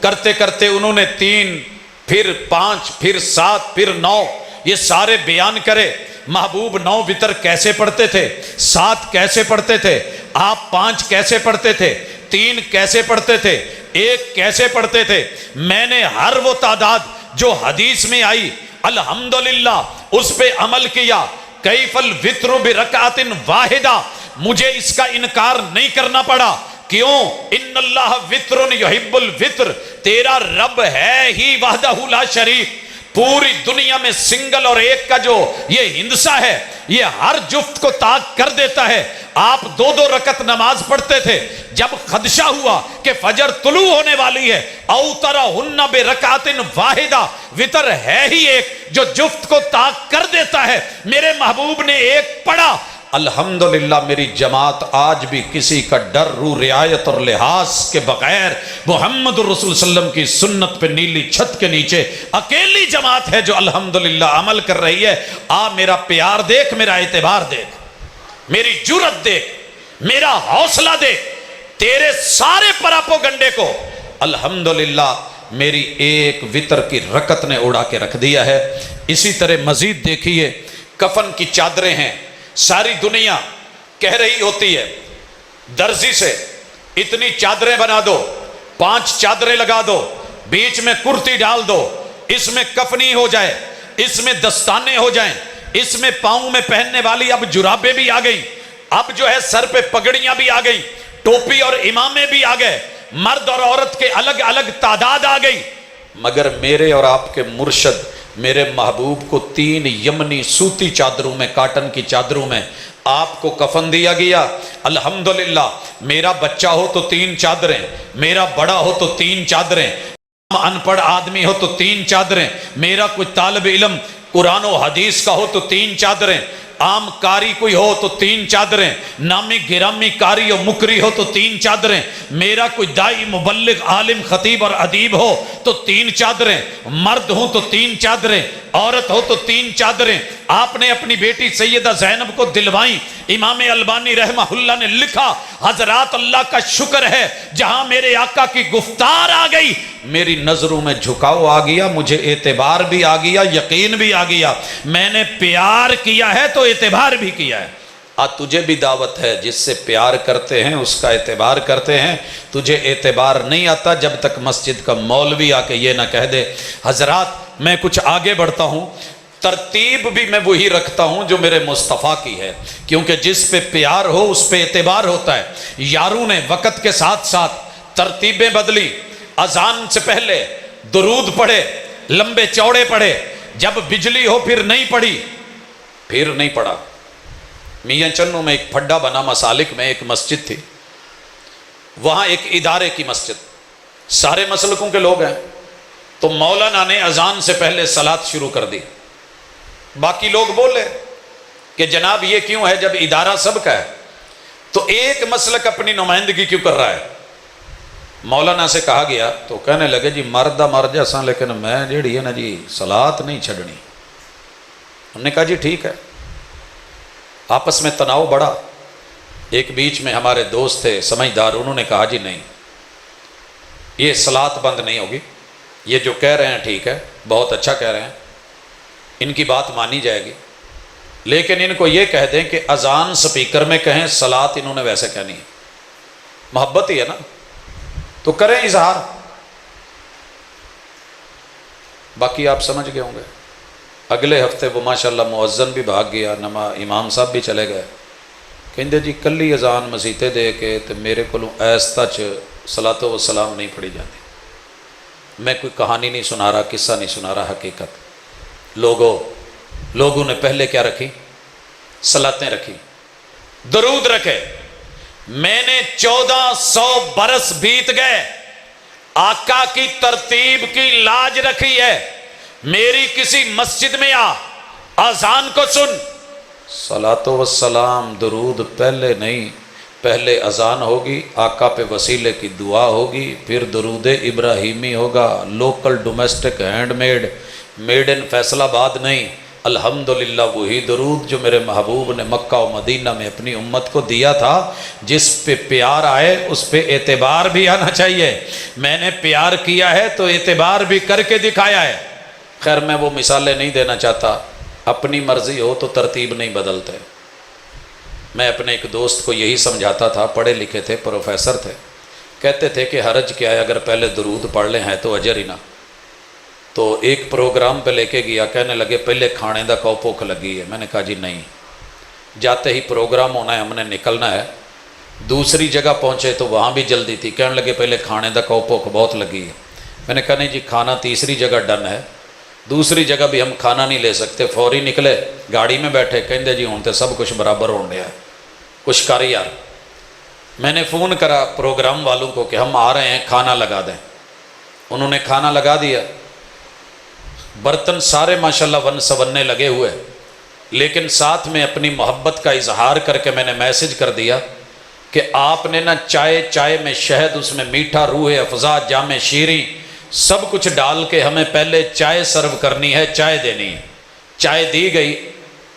کرتے کرتے انہوں نے 3 پھر 5 پھر 7 پھر 9 یہ سارے بیان کرے۔ محبوب 9 وتر کیسے پڑھتے تھے، 7 کیسے پڑھتے تھے، آپ 5 کیسے پڑھتے تھے، 3 کیسے پڑھتے تھے، 1 کیسے پڑھتے تھے؟ میں نے ہر وہ تعداد جو حدیث میں آئی الحمدللہ اس پہ عمل کیا۔ کیف الوتر برکعت واحدہ، مجھے اس کا انکار نہیں کرنا پڑا۔ کیوں؟ ان اللہ وتر یحب الوتر، تیرا رب ہے ہی وحدہ لا شریک، پوری دنیا میں سنگل اور ایک کا جو یہ ہندسہ ہے یہ ہر جفت کو طاق کر دیتا ہے۔ آپ 2 رکعت نماز پڑھتے تھے، جب خدشہ ہوا کہ فجر طلوع ہونے والی ہے اوترہن برکعت واحدہ، وتر ہے ہی ایک جو جفت کو طاق کر دیتا ہے، میرے محبوب نے 1 پڑھا۔ الحمدللہ میری جماعت آج بھی کسی کا ڈر رو رعایت اور لحاظ کے بغیر محمد الرسول صلی اللہ علیہ وسلم کی سنت پہ نیلی چھت کے نیچے اکیلی جماعت ہے جو الحمدللہ عمل کر رہی ہے۔ میرا پیار دیکھ، میرا اعتبار دیکھ، میری جرت دیکھ، میرا حوصلہ دیکھ، تیرے سارے پراپوگنڈے کو الحمدللہ میری 1 وتر کی رکعت نے اڑا کے رکھ دیا ہے۔ اسی طرح مزید دیکھیے، کفن کی چادریں ہیں، ساری دنیا کہہ رہی ہوتی ہے درزی سے اتنی چادریں بنا دو، 5 چادریں لگا دو، بیچ میں کرتی ڈال دو، اس میں کفنی ہو جائے، اس میں دستانے ہو جائیں، اس میں پاؤں میں پہننے والی اب جرابیں بھی آ گئی، اب جو ہے سر پہ پگڑیاں بھی آ گئی، ٹوپی اور امامے بھی آ گئے، مرد اور عورت کے الگ الگ تعداد آ گئی، مگر میرے اور آپ کے مرشد میرے محبوب کو 3 یمنی سوتی چادروں میں، کاٹن کی چادروں میں آپ کو کفن دیا گیا۔ الحمدللہ میرا بچہ ہو تو 3 چادریں، میرا بڑا ہو تو 3 چادریں، ان پڑھ آدمی ہو تو 3 چادریں، میرا کوئی طالب علم قرآن و حدیث کا ہو تو 3 چادریں، عام کاری کوئی ہو تو 3 چادریں، نامی گرامی کاری و مکری ہو تو 3 چادریں، میرا کوئی دائی مبلغ عالم خطیب اور ادیب ہو تو 3 چادریں، مرد ہوں تو 3 چادریں، عورت ہو تو 3 چادریں۔ آپ نے اپنی بیٹی سیدہ زینب کو دلوائیں۔ امام البانی رحمہ اللہ نے لکھا، حضرات اللہ کا شکر ہے جہاں میرے آقا کی گفتار آ گئی میری نظروں میں جھکاؤ آ گیا، مجھے اعتبار بھی آ گیا، یقین بھی آ گیا، میں نے پیار کیا ہے تو اعتبار بھی کیا ہے۔ تجھے بھی دعوت ہے، جس سے پیار کرتے ہیں اس کا اعتبار کرتے ہیں۔ تجھے اعتبار نہیں آتا جب تک مسجد کا مولوی آ کے یہ نہ کہہ دے۔ حضرات میں کچھ آگے بڑھتا ہوں، ترتیب بھی میں وہی رکھتا ہوں جو میرے مصطفیٰ کی ہے، کیونکہ جس پہ پیار ہو اس پہ اعتبار ہوتا ہے۔ یاروں نے وقت کے ساتھ ساتھ ترتیبیں بدلی، اذان سے پہلے درود پڑھے، لمبے چوڑے پڑھے، جب بجلی ہو پھر نہیں پڑھی، پھر نہیں پڑھا۔ میاں چنو میں ایک پھڈا بنا، مسالک میں ایک مسجد تھی، وہاں ایک ادارے کی مسجد، سارے مسلکوں کے لوگ ہیں، تو مولانا نے اذان سے پہلے صلاۃ شروع کر دی۔ باقی لوگ بولے کہ جناب یہ کیوں ہے جب ادارہ سب کا ہے، تو ایک مسلک اپنی نمائندگی کیوں کر رہا ہے؟ مولانا سے کہا گیا تو کہنے لگے جی مردہ مر جیسا، لیکن میں جیڑی ہے نا جی صلاۃ نہیں چھڑنی۔ انہوں نے کہا جی ٹھیک ہے۔ آپس میں تناؤ بڑھا، ایک بیچ میں ہمارے دوست تھے سمجھدار، انہوں نے کہا جی نہیں، یہ صلاۃ بند نہیں ہوگی، یہ جو کہہ رہے ہیں ٹھیک ہے، بہت اچھا کہہ رہے ہیں، ان کی بات مانی جائے گی، لیکن ان کو یہ کہہ دیں کہ اذان سپیکر میں کہیں، صلاۃ انہوں نے ویسے کہنی ہے، محبت ہی ہے نا، تو کریں اظہار۔ باقی آپ سمجھ گئے ہوں گے۔ اگلے ہفتے وہ ماشاءاللہ مؤذن بھی بھاگ گیا، امام صاحب بھی چلے گئے، کہندے جی کلی اذان مسیتے دے کے تو میرے کو ایستا صلاۃ و سلام نہیں پڑھی جاتی۔ میں کوئی کہانی نہیں سنا رہا، قصہ نہیں سنا رہا، حقیقت۔ لوگوں نے پہلے کیا رکھی؟ صلاتیں رکھی، درود رکھے۔ میں نے 1400 برس بیت گئے، آقا کی ترتیب کی لاج رکھی ہے۔ میری کسی مسجد میں اذان کو سن، صلاۃ و سلام درود پہلے نہیں، پہلے اذان ہوگی، آقا پہ وسیلے کی دعا ہوگی، پھر درود ابراہیمی ہوگا، local domestic hand made in Faisal آباد نہیں، الحمدللہ وہی درود جو میرے محبوب نے مکہ و مدینہ میں اپنی امت کو دیا تھا۔ جس پہ پیار آئے اس پہ اعتبار بھی آنا چاہیے۔ میں نے پیار کیا ہے تو اعتبار بھی کر کے دکھایا ہے۔ خیر میں وہ مثالیں نہیں دینا چاہتا، اپنی مرضی ہو تو ترتیب نہیں بدلتے۔ میں اپنے ایک دوست کو یہی سمجھاتا تھا، پڑھے لکھے تھے، پروفیسر تھے، کہتے تھے کہ حرج کیا ہے اگر پہلے درود پڑھ لیں ہیں تو اجر ہی نہ۔ تو ایک پروگرام پہ لے کے گیا، کہنے لگے پہلے کھانے دا کو بھوک لگی ہے۔ میں نے کہا جی نہیں، جاتے ہی پروگرام ہونا ہے، ہم نے نکلنا ہے۔ دوسری جگہ پہنچے تو وہاں بھی جلدی تھی، کہنے لگے پہلے کھانے دا کو بھوک بہت لگی ہے۔ میں نے کہا نہیں جی، کھانا تیسری جگہ ڈن ہے، دوسری جگہ بھی ہم کھانا نہیں لے سکتے۔ فوری نکلے، گاڑی میں بیٹھے، کہندے جی ہوں تے سب کچھ برابر ہون ڈیا ہے، کچھ کر یار۔ میں نے فون کرا پروگرام والوں کو کہ ہم آ رہے ہیں، کھانا لگا دیں۔ انہوں نے کھانا لگا دیا، برتن سارے ماشاءاللہ ون سوننے لگے ہوئے، لیکن ساتھ میں اپنی محبت کا اظہار کر کے میں نے میسج کر دیا کہ آپ نے نا چائے میں شہد، اس میں میٹھا، روح افزا، جام شیریں سب کچھ ڈال کے ہمیں پہلے چائے سرو کرنی ہے، چائے دینی ہے۔ چائے دی گئی،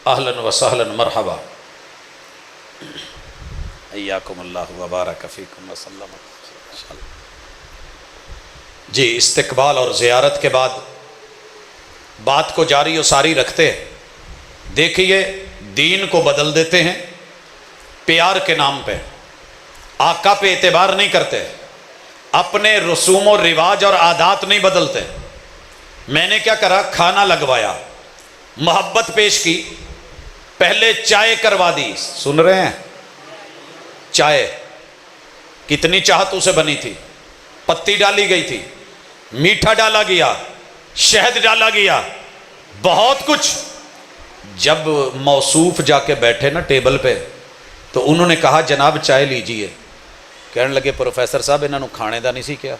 اہلاً و سہلاً مرحبا، حیاکم اللہ وبارک فیکم وسلم۔ جی، استقبال اور زیارت کے بعد بات کو جاری و ساری رکھتے ہیں۔ دیکھیے، دین کو بدل دیتے ہیں پیار کے نام پہ، آقا پہ اعتبار نہیں کرتے، اپنے رسوم و رواج اور عادات نہیں بدلتے۔ میں نے کیا کرا، کھانا لگوایا، محبت پیش کی، پہلے چائے کروا دی۔ سن رہے ہیں؟ چائے کتنی چاہت اسے بنی تھی، پتی ڈالی گئی تھی، میٹھا ڈالا گیا، شہد ڈالا گیا، بہت کچھ۔ جب موصوف جا کے بیٹھے نا ٹیبل پہ، تو انہوں نے کہا جناب چائے لیجئے۔ کہنے لگے پروفیسر صاحب انہوں نے کھانے دا نہیں سی کیا۔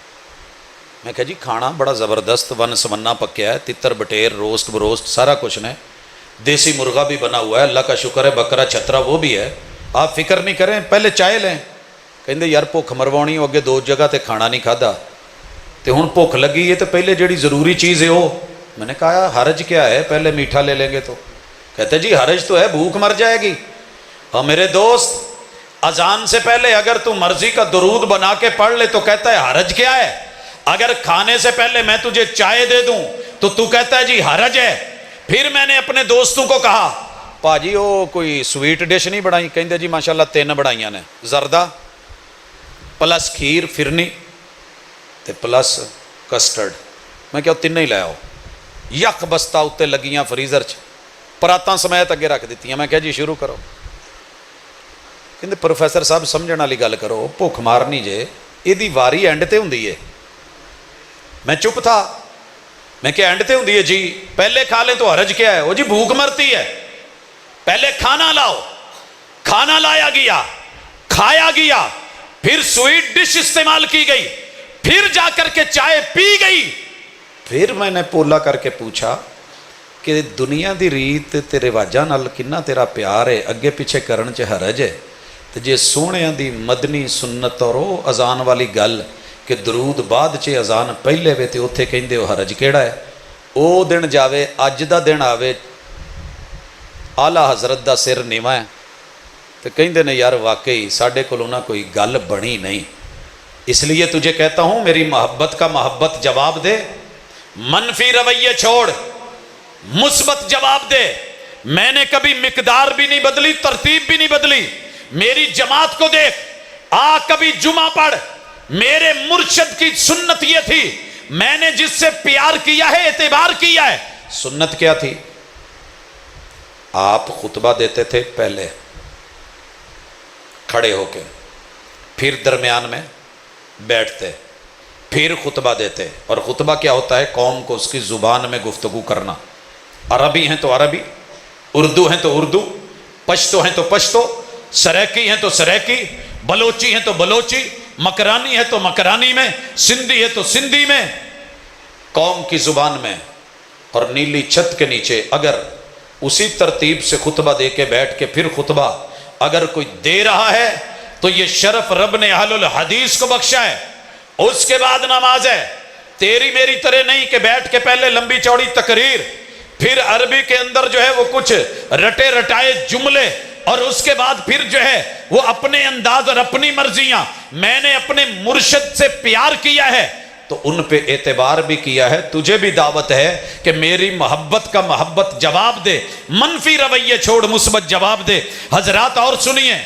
میں کہا جی کھانا بڑا زبردست ون سمنا پکیا ہے، تتر بٹیر، روسٹ بروسٹ سارا کچھ نے، دیسی مرغا بھی بنا ہوا ہے، اللہ کا شکر ہے، بکرا چھترا وہ بھی ہے، آپ فکر نہیں کریں، پہلے چائے لیں۔ کہندے یار بھوک مروانی ہو، اگے دو جگہ تے کھانا نہیں کھادا تے ہن بھوک لگی ہے تو پہلے جڑی ضروری چیز ہے وہ۔ میں نے کہا حرج کیا ہے، پہلے میٹھا لے لیں گے تو۔ کہتے جی حرج تو ہے، بھوک مر جائے گی۔ اور میرے دوست، اذان سے پہلے اگر تو مرضی کا درود بنا کے پڑھ لے تو کہتا ہے حرج کیا ہے، اگر کھانے سے پہلے میں تجھے چائے دے دوں تو کہتا ہے جی حرج ہے۔ پھر میں نے اپنے دوستوں کو کہا پاجی وہ کوئی سویٹ ڈش نہیں بنائی؟ کہندے جی ماشاءاللہ 3 بنائیاں نے، زردہ پلس کھیر فرنی تے پلس کسٹرڈ۔ میں کیا تینوں ہی لے آؤ، یک بستہ اتنے لگیاں فریزر چ، پراتاں سمیت اگے رکھ دیتیاں۔ میں کہا جی شروع کرو۔ کہندے پروفیسر صاحب سمجھن والی گل کرو، بھوک مارنی جے یہ واری اینڈ تے ہوندی ہے۔ میں چپ تھا، میں کہ اینڈ تے ہوندی ہے جی، پہلے کھا لیں تو حرج کیا ہے؟ وہ جی بھوک مرتی ہے، پہلے کھانا لاؤ۔ کھانا لایا گیا، کھایا گیا، پھر سویٹ ڈش استعمال کی گئی، پھر جا کر کے چائے پی گئی۔ پھر میں نے پولا کر کے پوچھا کہ دنیا دی ریت تے رواجاں نال کنا تیرا پیار ہے، اگے پیچھے کرن چ حرج ہے؟ تے جے سونیاں دی مدنی سنت اور او اذان والی گل کہ درود بعد چ اذان پہلے وے تے اوتھے کہندے ہو حرج کیڑا ہے؟ او دن جاوے، اج دا دن آوے، اعلیٰ حضرت دا سر نیواں ہے تو کہندے نے یار واقعی ساڈے کولوں نہ کوئی گل بنی نہیں۔ اس لیے تجھے کہتا ہوں میری محبت کا محبت جواب دے، منفی رویے چھوڑ، مثبت جواب دے۔ میں نے کبھی مقدار بھی نہیں بدلی، ترتیب بھی نہیں بدلی۔ میری جماعت کو دیکھ، آ کبھی جمعہ پڑھ، میرے مرشد کی سنت یہ تھی، میں نے جس سے پیار کیا ہے، اعتبار کیا ہے۔ سنت کیا تھی؟ آپ خطبہ دیتے تھے پہلے کھڑے ہو کے، پھر درمیان میں بیٹھتے، پھر خطبہ دیتے۔ اور خطبہ کیا ہوتا ہے؟ قوم کو اس کی زبان میں گفتگو کرنا۔ عربی ہیں تو عربی، اردو ہیں تو اردو، پشتو ہیں تو پشتو، سریکی ہیں تو سریکی، بلوچی ہیں تو بلوچی، مکرانی ہے تو مکرانی میں، سندھی ہے تو سندھی میں، قوم کی زبان میں۔ اور نیلی چھت کے نیچے اگر اسی ترتیب سے خطبہ دے کے بیٹھ کے پھر خطبہ اگر کوئی دے رہا ہے تو یہ شرف رب نے اہل الحدیث کو بخشا ہے۔ اس کے بعد نماز ہے، تیری میری طرح نہیں کہ بیٹھ کے پہلے لمبی چوڑی تقریر، پھر عربی کے اندر جو ہے وہ کچھ رٹے رٹائے جملے، اور اس کے بعد پھر جو ہے وہ اپنے انداز اور اپنی مرضیاں۔ میں نے اپنے مرشد سے پیار کیا ہے، تو ان پہ اعتبار بھی کیا ہے. تجھے بھی دعوت ہے کہ میری محبت کا محبت جواب دے, منفی رویے چھوڑ مثبت جواب دے. حضرات اور سنیے,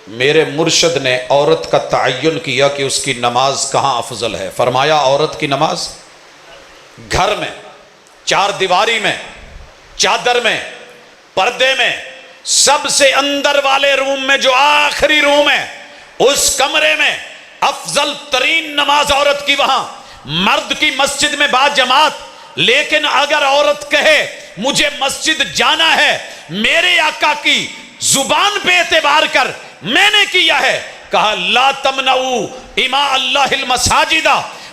میرے مرشد نے عورت کا تعین کیا کہ اس کی نماز کہاں افضل ہے. فرمایا عورت کی نماز گھر میں, چار دیواری میں, چادر میں, پردے میں, سب سے اندر والے روم میں جو آخری روم ہے اس کمرے میں افضل ترین نماز عورت کی وہاں. مرد کی مسجد میں با جماعت, لیکن اگر عورت کہے مجھے مسجد جانا ہے میرے آقا کی زبان پہ اعتبار کر, میں نے کیا ہے, کہا لا تمنعوا اماء اللہ المساجد,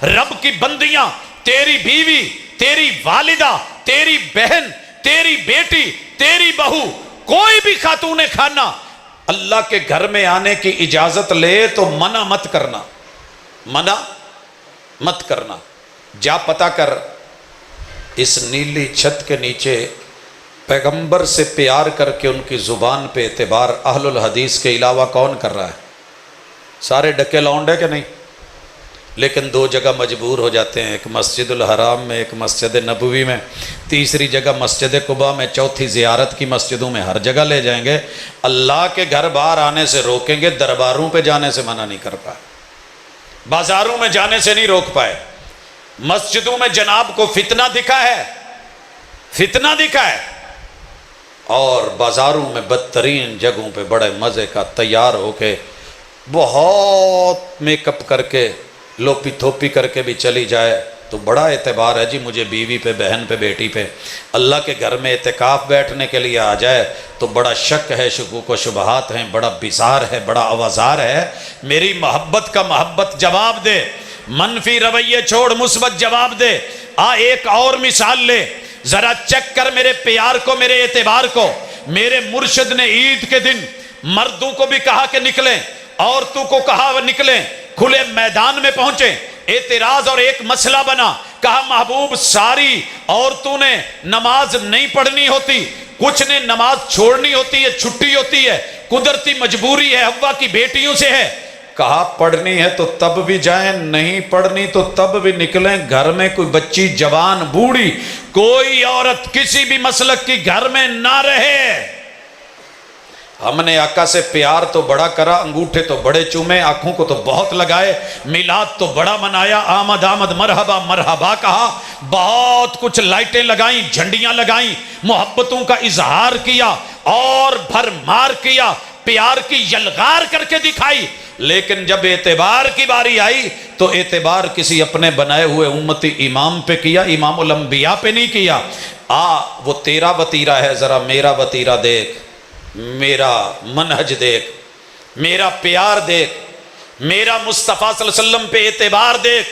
رب کی بندیاں, تیری بیوی, تیری والدہ, تیری بہن, تیری بیٹی, تیری بہو, کوئی بھی خاتون خانہ اللہ کے گھر میں آنے کی اجازت لے تو منع مت کرنا, منع مت کرنا. جا پتا کر اس نیلی چھت کے نیچے پیغمبر سے پیار کر کے ان کی زبان پہ اعتبار اہل الحدیث کے علاوہ کون کر رہا ہے؟ سارے ڈکے لونڈے کہ نہیں؟ لیکن دو جگہ مجبور ہو جاتے ہیں, ایک مسجد الحرام میں, ایک مسجد نبوی میں, تیسری جگہ مسجد قباء میں, چوتھی زیارت کی مسجدوں میں. ہر جگہ لے جائیں گے, اللہ کے گھر باہر آنے سے روکیں گے, درباروں پہ جانے سے منع نہیں کر پائے, بازاروں میں جانے سے نہیں روک پائے. مسجدوں میں جناب کو فتنہ دکھا ہے, فتنہ دکھا ہے, اور بازاروں میں بدترین جگہوں پہ بڑے مزے کا تیار ہو کے بہت میک اپ کر کے لوپی تھوپی کر کے بھی چلی جائے تو بڑا اعتبار ہے جی مجھے بیوی پہ, بہن پہ, بیٹی پہ. اللہ کے گھر میں اعتکاف بیٹھنے کے لیے آ جائے تو بڑا شک ہے, شکوک و شبہات ہیں, بڑا بزار ہے, بڑا آوازار ہے. میری محبت کا محبت جواب دے, منفی رویے چھوڑ مثبت جواب دے. ایک اور مثال لے, ذرا چیک کر میرے پیار کو, میرے اعتبار کو. میرے مرشد نے عید کے دن مردوں کو بھی کہا کہ نکلیں, عورتوں کو کہا وہ نکلیں, کھلے میدان میں پہنچے. اعتراض اور ایک مسئلہ بنا, کہا محبوب ساری عورتوں نے نماز نہیں پڑھنی ہوتی, کچھ نے نماز چھوڑنی ہوتی ہے, چھٹی ہوتی ہے, قدرتی مجبوری ہے, حوا کی بیٹیوں سے ہے. کہا پڑھنی ہے تو تب بھی جائیں, نہیں پڑھنی تو تب بھی نکلیں. گھر میں کوئی بچی, جوان, بوڑھی, کوئی عورت کسی بھی مسلک کی گھر میں نہ رہے. ہم نے آقا سے پیار تو بڑا کرا, انگوٹھے تو بڑے چومے, آنکھوں کو تو بہت لگائے, میلاد تو بڑا منایا, آمد آمد مرحبا مرحبا کہا, بہت کچھ لائٹیں لگائیں, جھنڈیاں لگائیں, محبتوں کا اظہار کیا اور بھرمار کیا, پیار کی یلغار کر کے دکھائی. لیکن جب اعتبار کی باری آئی تو اعتبار کسی اپنے بنائے ہوئے امتی امام پہ کیا, امام الانبیاء پہ نہیں کیا. وہ تیرا وتیرہ ہے, ذرا میرا وتیرہ دیکھ, میرا منہج دیکھ, میرا پیار دیکھ, میرا مصطفیٰ صلی اللہ علیہ وسلم پہ اعتبار دیکھ.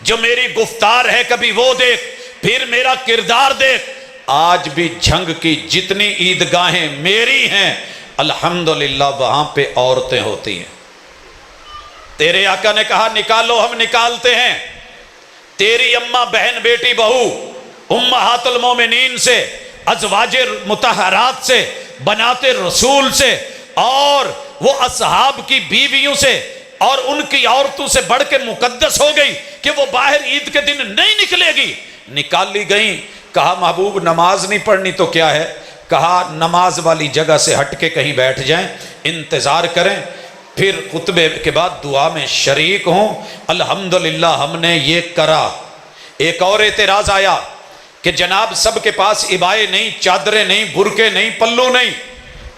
جو میری گفتار ہے کبھی وہ دیکھ, پھر میرا کردار دیکھ. آج بھی جھنگ کی جتنی عیدگاہیں میری ہیں الحمدللہ وہاں پہ عورتیں ہوتی ہیں. تیرے آقا نے کہا نکالو, ہم نکالتے ہیں. تیری اماں, بہن, بیٹی, بہو, امہات المومنین سے, ازواج مطہرات سے, بنات رسول سے, اور وہ اصحاب کی بیویوں سے اور ان کی عورتوں سے بڑھ کے مقدس ہو گئی کہ وہ باہر عید کے دن نہیں نکلے گی. نکال لی گئیں. کہا محبوب نماز نہیں پڑھنی تو کیا ہے؟ کہا نماز والی جگہ سے ہٹ کے کہیں بیٹھ جائیں, انتظار کریں, پھر خطبے کے بعد دعا میں شریک ہوں. الحمدللہ ہم نے یہ کرا. ایک اور اعتراض آیا کہ جناب سب کے پاس عبائے نہیں, چادریں نہیں, برقعے نہیں, پلو نہیں.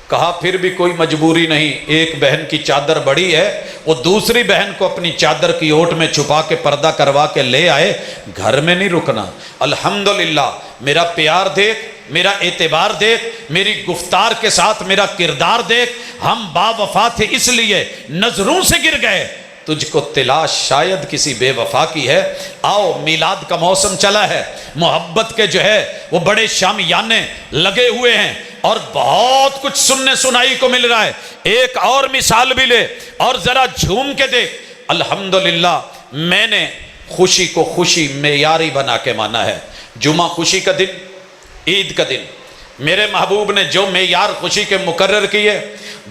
کہا پھر بھی کوئی مجبوری نہیں, ایک بہن کی چادر بڑی ہے, وہ دوسری بہن کو اپنی چادر کی اوٹ میں چھپا کے پردہ کروا کے لے آئے, گھر میں نہیں رکنا. الحمدللہ میرا پیار دیکھ, میرا اعتبار دیکھ, میری گفتار کے ساتھ میرا کردار دیکھ. ہم با وفا تھے اس لیے نظروں سے گر گئے, تجھ کو تلاش شاید کسی بے وفا کی ہے. آؤ میلاد کا موسم چلا ہے, محبت کے جو ہے وہ بڑے شامیانے لگے ہوئے ہیں اور بہت کچھ سننے سنائی کو مل رہا ہے. ایک اور مثال بھی لے اور ذرا جھوم کے دیکھ. الحمدللہ میں نے خوشی کو خوشی معیاری بنا کے مانا ہے. جمعہ خوشی کا دن, عید کا دن, میرے محبوب نے جو معیار خوشی کے مقرر کیے,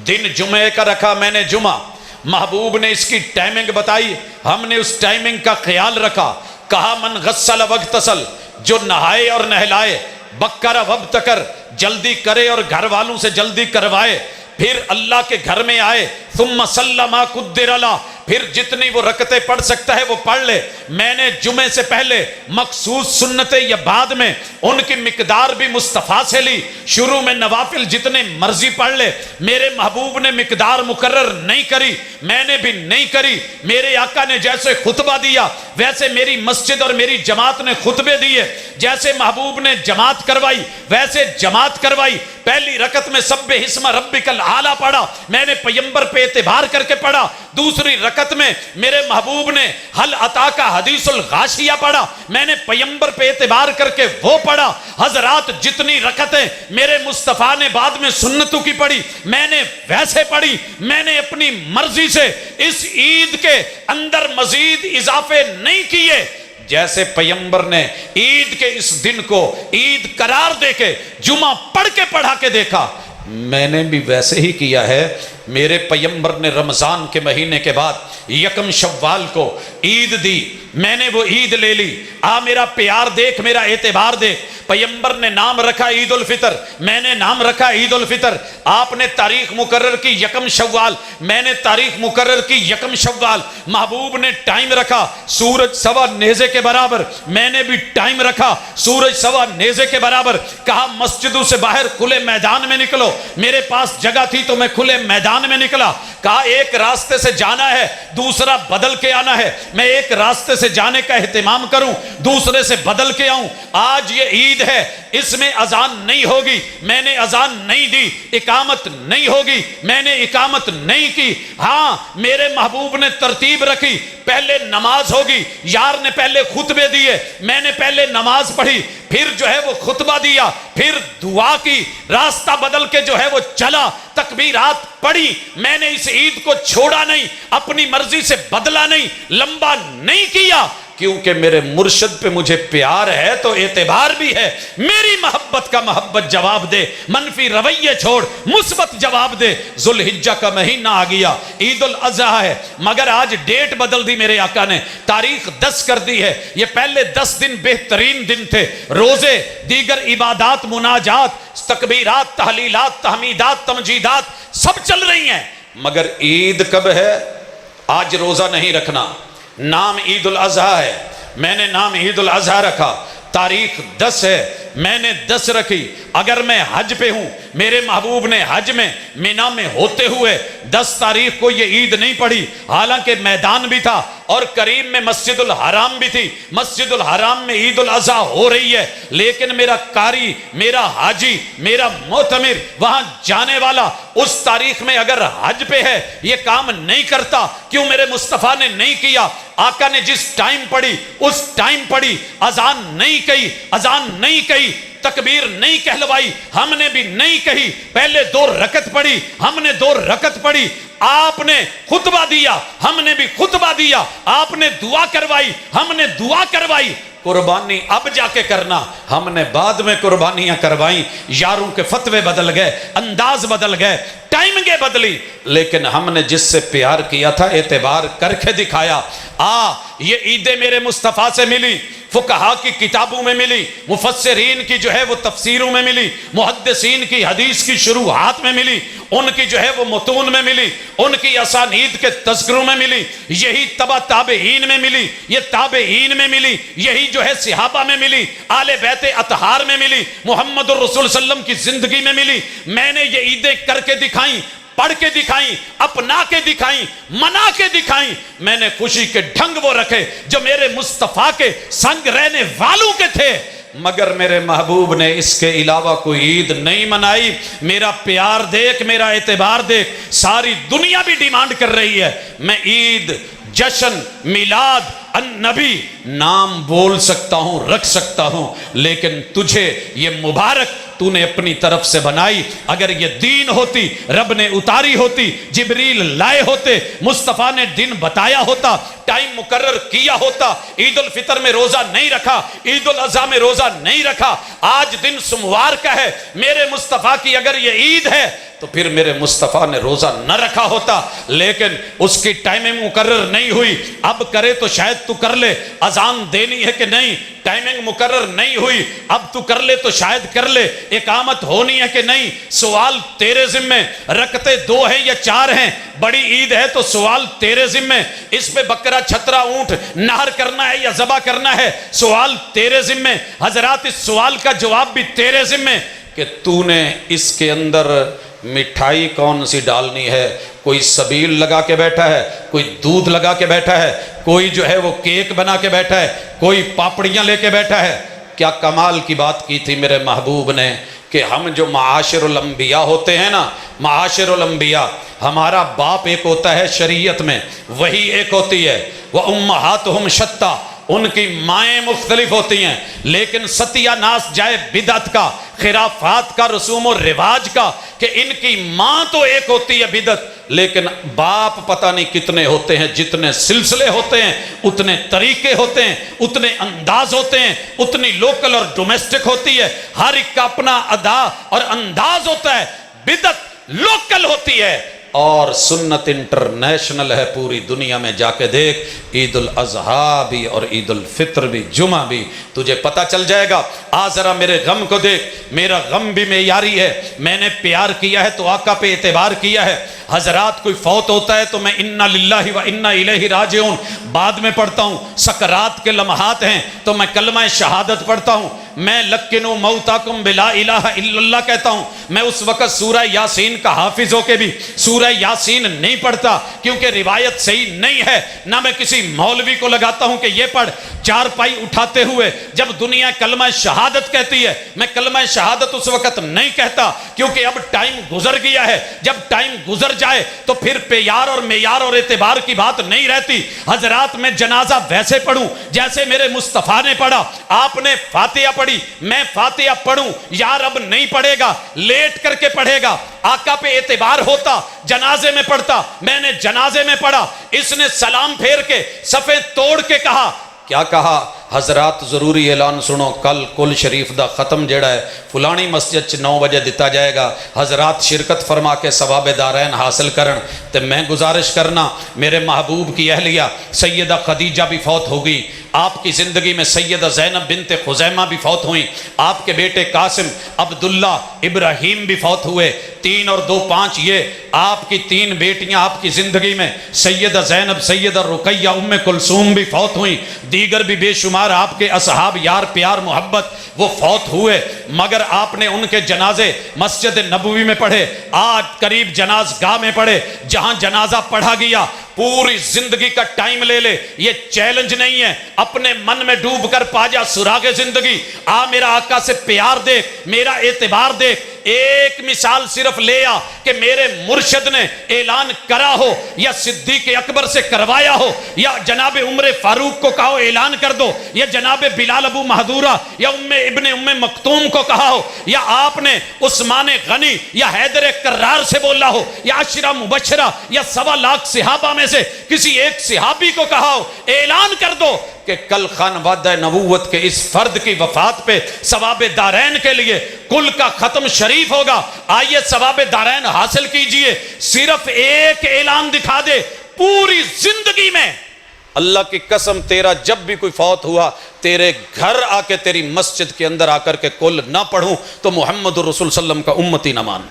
دن جمعے کا رکھا میں نے جمعہ, محبوب نے اس کی ٹائمنگ بتائی، ہم نے اس ٹائمنگ کا خیال رکھا. کہا من غسل واغتسل، جو نہائے اور نہلائے، بکر وابتکر، جلدی کرے اور گھر والوں سے جلدی کروائے، پھر اللہ کے گھر میں آئے، ثم صلی ما قدر له، پھر جتنی وہ رکعتیں پڑھ سکتا ہے وہ پڑھ لے. میں نے جمعے سے پہلے مخصوص سنتیں یا بعد میں ان کی مقدار بھی مصطفیٰ سے لی. شروع میں نوافل جتنے مرضی پڑھ لے. میرے محبوب نے مقدار مقرر نہیں کری، میں نے بھی نہیں کری. میرے آقا نے جیسے خطبہ دیا ویسے میری مسجد اور میری جماعت نے خطبے دیے. جیسے محبوب نے جماعت کروائی ویسے جماعت کروائی. پہلی رکعت میں سبح اسم ربک الاعلی پڑھا، میں نے پیغمبر پہ اعتبار کر کے پڑھا. دوسری رکعت میں میرے محبوب نے حل اتاک حدیث الغاشیہ پڑھا، میں نے پیغمبر پہ اعتبار کر کے وہ پڑھا. حضرات جتنی رکعتیں میرے مصطفیٰ نے بعد میں سنتوں کی پڑھی میں نے ویسے پڑھی. میں نے اپنی مرضی سے اس عید کے اندر مزید اضافے نہیں کیے. جیسے پیغمبر نے عید کے اس دن کو عید قرار دے کے جمعہ پڑھ کے پڑھا کے دیکھا، میں نے بھی ویسے ہی کیا ہے. میرے پیغمبر نے رمضان کے مہینے کے بعد یکم شوال کو عید دی، میں نے وہ عید لے لی. میرا پیار دیکھ، میرا اعتبار دیکھ. پیغمبر نے نام رکھا عید الفطر، میں نے نام رکھا عید الفطر. آپ نے تاریخ مقرر کی یکم شوال، میں نے تاریخ مقرر کی یکم شوال. محبوب نے ٹائم رکھا سورج سوا نیزے کے برابر، میں نے بھی ٹائم رکھا سورج سوا نیزے کے برابر. کہا مسجدوں سے باہر کھلے میدان میں نکلو، میرے پاس جگہ تھی تو میں کھلے میدان میں نکلا. کہا ایک راستے سے جانا ہے دوسرا بدل کے آنا ہے، میں ایک راستے سے جانے کا اہتمام کروں دوسرے سے بدل کے آؤں. آج یہ عید ہے، اس میں اذان نہیں ہوگی، میں نے اذان نہیں دی. اقامت نہیں ہوگی، میں نے اقامت نہیں کی. ہاں میرے محبوب نے ترتیب رکھی، پہلے نماز ہوگی. یار نے پہلے خطبے دیے، میں نے پہلے نماز پڑھی، پھر جو ہے وہ خطبہ دیا، پھر دعا کی. راستہ بدل کے جو ہے وہ چلا، تکبیرات پڑھی. میں نے اس عید کو چھوڑا نہیں، اپنی مرضی سے بدلا نہیں، لمبا نہیں کیا. کیونکہ میرے مرشد پہ مجھے پیار ہے تو اعتبار بھی ہے. میری محبت کا محبت جواب دے، منفی رویے چھوڑ، مثبت جواب دے. ذوالحجہ کا مہینہ آ گیا، عید الاضحیٰ ہے، مگر آج ڈیٹ بدل دی میرے آقا نے، تاریخ 10 کر دی ہے. یہ پہلے 10 دن بہترین دن تھے. روزے، دیگر عبادات، مناجات، تکبیرات، تحلیلات، تحمیدات، تمجیدات سب چل رہی ہیں. مگر عید کب ہے؟ آج روزہ نہیں رکھنا. نام عید الاضحیٰ ہے، میں نے نام عید الاضحیٰ رکھا. تاریخ 10 ہے، میں نے 10 رکھی. اگر میں حج پہ ہوں، میرے محبوب نے حج میں مینا میں ہوتے ہوئے 10 تاریخ کو یہ عید نہیں پڑھی، حالانکہ میدان بھی تھا اور قریب میں مسجد الحرام بھی تھی. مسجد الحرام میں عید الاضحیٰ ہو رہی ہے، لیکن میرا قاری، میرا حاجی، میرا معتمر وہاں جانے والا اس تاریخ میں اگر حج پہ ہے یہ کام نہیں کرتا. کیوں میرے مصطفیٰ نے نہیں کیا؟ آقا نے جس ٹائم پڑھی اس ٹائم پڑھی. اذان نہیں کہی، اذان نہیں کہی، تکبیر نہیں کہلوائی، ہم نے بھی نہیں کہی. پہلے 2 رکعت پڑھی، ہم نے 2 رکعت پڑھی. آپ نے خطبہ دیا، ہم نے بھی خطبہ دیا. آپ نے دعا کروائی، ہم نے دعا کروائی. قربانی اب جا کے کرنا، ہم نے بعد میں قربانیاں کروائیں. یاروں کے فتوے بدل گئے، انداز بدل گئے، ٹائمنگیں بدلی، لیکن ہم نے جس سے پیار کیا تھا اعتبار کر کے دکھایا. یہ عیدیں میرے مصطفیٰ سے ملی، فقہا کی کتابوں میں ملی، مفسرین کی جو ہے وہ تفسیروں میں ملی، محدثین کی حدیث کی شروحات میں ملی، ان کی جو ہے وہ متون میں ملی، ان کی اسانید کے تذکروں میں ملی. یہی تبع تابعین میں ملی، یہ تابعین میں ملی، یہی جو ہے صحابہ میں ملی، آل بیت اطہار میں ملی، محمد الرسول صلی اللہ علیہ وسلم کی زندگی میں ملی. میں نے یہ عیدیں کر کے دکھائیں، پڑھ کے دکھائیں، اپنا کے دکھائیں، منا کے دکھائیں. میں نے خوشی کے ڈھنگ وہ رکھے جو میرے مصطفیٰ کے سنگ رہنے والوں کے تھے. مگر میرے محبوب نے اس کے علاوہ کوئی عید نہیں منائی. میرا پیار دیکھ، میرا اعتبار دیکھ. ساری دنیا بھی ڈیمانڈ کر رہی ہے میں عید، جشن، میلاد النبی نام بول سکتا ہوں، رکھ سکتا ہوں، لیکن تجھے یہ مبارک تو نے اپنی طرف سے بنائی. اگر یہ دین ہوتی, رب نے اتاری ہوتی, جبریل لائے ہوتے, مصطفیٰ نے دن بتایا ہوتا, ٹائم مقرر کیا ہوتا, عید الفطر میں روزہ نہیں رکھا, عید الاضحیٰ میں روزہ نہیں رکھا, آج دن سموار کا ہے, میرے مصطفیٰ کی اگر یہ عید ہے تو پھر میرے مصطفیٰ نے روزہ نہ رکھا ہوتا. لیکن اس کی ٹائمنگ مقرر نہیں ہوئی, اب کرے تو شاید تو کر لے, اذان دینی ہے کہ نہیں, ٹائمنگ مقرر نہیں ہوئی, اب تو کر لے تو شاید کر لے, اقامت ہونی ہے کہ نہیں, سوال تیرے ذمے, رکعتیں 2 ہیں یا 4 ہیں, بڑی عید ہے تو سوال تیرے ذمے, اس پہ بکرا چھترا اونٹ نہر کرنا ہے یا ذبح کرنا ہے, سوال تیرے ذمے. حضرات اس سوال کا جواب بھی تیرے ذمے کہ تو نے اس کے اندر مٹھائی کون سی ڈالنی ہے. کوئی سبیل لگا کے بیٹھا ہے, کوئی دودھ لگا کے بیٹھا ہے, کوئی جو ہے وہ کیک بنا کے بیٹھا ہے, کوئی پاپڑیاں لے کے بیٹھا ہے. کیا کمال کی بات کی تھی میرے محبوب نے کہ ہم جو معاشر الانبیاء ہوتے ہیں نا, معاشر الانبیاء, ہمارا باپ ایک ہوتا ہے شریعت میں, وہی ایک ہوتی ہے, وَأُمَّهَاتُهُمْ شَتَّى, ان کی مائیں مختلف ہوتی ہیں, لیکن ستیہ ناس جائے بدعت کا, خرافات کا, رسوم و رواج کا, کہ ان کی ماں تو ایک ہوتی ہے بدعت, لیکن باپ پتہ نہیں کتنے ہوتے ہیں. جتنے سلسلے ہوتے ہیں اتنے طریقے ہوتے ہیں, اتنے انداز ہوتے ہیں, اتنی لوکل اور ڈومیسٹک ہوتی ہے, ہر ایک کا اپنا ادا اور انداز ہوتا ہے. بدعت لوکل ہوتی ہے اور سنت انٹرنیشنل ہے, پوری دنیا میں جا کے دیکھ, عید الاضحیٰ بھی اور عید الفطر بھی, جمعہ بھی, تجھے پتہ چل جائے گا. آ ذرا میرے غم کو دیکھ, میرا غم بھی معیاری ہے, میں نے پیار کیا ہے تو آقا پہ اعتبار کیا ہے. حضرات کوئی فوت ہوتا ہے تو میں انا للہ و انا الیہ راجعون بعد میں پڑھتا ہوں, سکرات کے لمحات ہیں تو میں کلمہ شہادت پڑھتا ہوں, میں لکنوا موتاکم بلا الہ الا اللہ کہتا ہوں. میں اس وقت سورہ یاسین کا حافظ ہو کے بھی سورہ یاسین نہیں پڑھتا, کیونکہ روایت صحیح نہیں ہے. نہ میں کسی مولوی کو لگاتا ہوں کہ یہ پڑھ, چارپائی اٹھاتے ہوئے جب دنیا کلمہ شہادت کہتی ہے, میں کلمہ شہادت اس وقت نہیں کہتا, کیونکہ اب ٹائم گزر گیا ہے. جب ٹائم گزر جائے تو پھر پیار اور معیار اور اعتبار کی بات نہیں رہتی. حضرات میں جنازہ ویسے پڑھوں جیسے میرے مصطفیٰ نے پڑھا. آپ نے فاتحہ پڑھی, میں فاتحہ پڑھوں, یار اب نہیں پڑھے گا, لیٹ کر کے پڑھے گا. آقا پہ اعتبار ہوتا جنازے میں پڑھتا, میں نے جنازے میں پڑھا. اس نے سلام پھیر کے صفیں توڑ کے کہا, کیا کہا حضرات ضروری اعلان سنو, کل کل شریف دا ختم جڑا ہے فلانی مسجد 9 بجے دیتا جائے گا. حضرات شرکت فرما کے ثواب دارین حاصل کرن. تے میں گزارش کرنا, میرے محبوب کی اہلیہ سیدہ خدیجہ بھی فوت ہو گئی, آپ کی زندگی میں سیدہ زینب بنت خزیمہ بھی فوت ہوئیں, آپ کے بیٹے قاسم, عبداللہ, ابراہیم بھی فوت ہوئے. 3 اور 2 5 یہ آپ کی 3 بیٹیاں آپ کی زندگی میں, سیدہ زینب, سیدہ رقیہ, ام کلثوم بھی فوت ہوئیں. دیگر بھی بے شمار آپ کے اصحاب یار پیار محبت وہ فوت ہوئے, مگر آپ نے ان کے جنازے مسجد نبوی میں پڑھے, آج قریب جناز گاہ میں پڑھے, جہاں جنازہ پڑھا گیا. پوری زندگی کا ٹائم لے لے, یہ چیلنج نہیں ہے, اپنے من میں ڈوب کر پا جا سراغ زندگی. آ میرا آقا سے پیار دیکھ, میرا اعتبار دیکھ. ایک مثال صرف لے آ کہ میرے مرشد نے اعلان کرا ہو, یا صدیق اکبر سے کروایا ہو, یا جناب عمر فاروق کو کہو اعلان کر دو, یا جناب بلال ابو محذورہ یا ابن مکتوم کو کہا ہو, یا آپ نے عثمان غنی یا حیدر کرار سے بولا ہو, یا عشرہ مبشرہ یا 1.25 لاکھ صحابہ میں سے کسی ایک صحابی کو کہا ہو, اعلان کر دو کہ کل خانوادہ نبوت کے اس فرد کی وفات پہ ثواب دارین کے لیے کل کا ختم شریف ہوگا. آئیے ثواب دارین حاصل کیجئے. صرف ایک اعلان دکھا دے پوری زندگی میں, اللہ کی قسم تیرا جب بھی کوئی فوت ہوا تیرے گھر آ کے تیری مسجد کے اندر آ کر کے کل نہ پڑھوں تو محمد رسول صلی اللہ علیہ وسلم کا امتی نہ مان.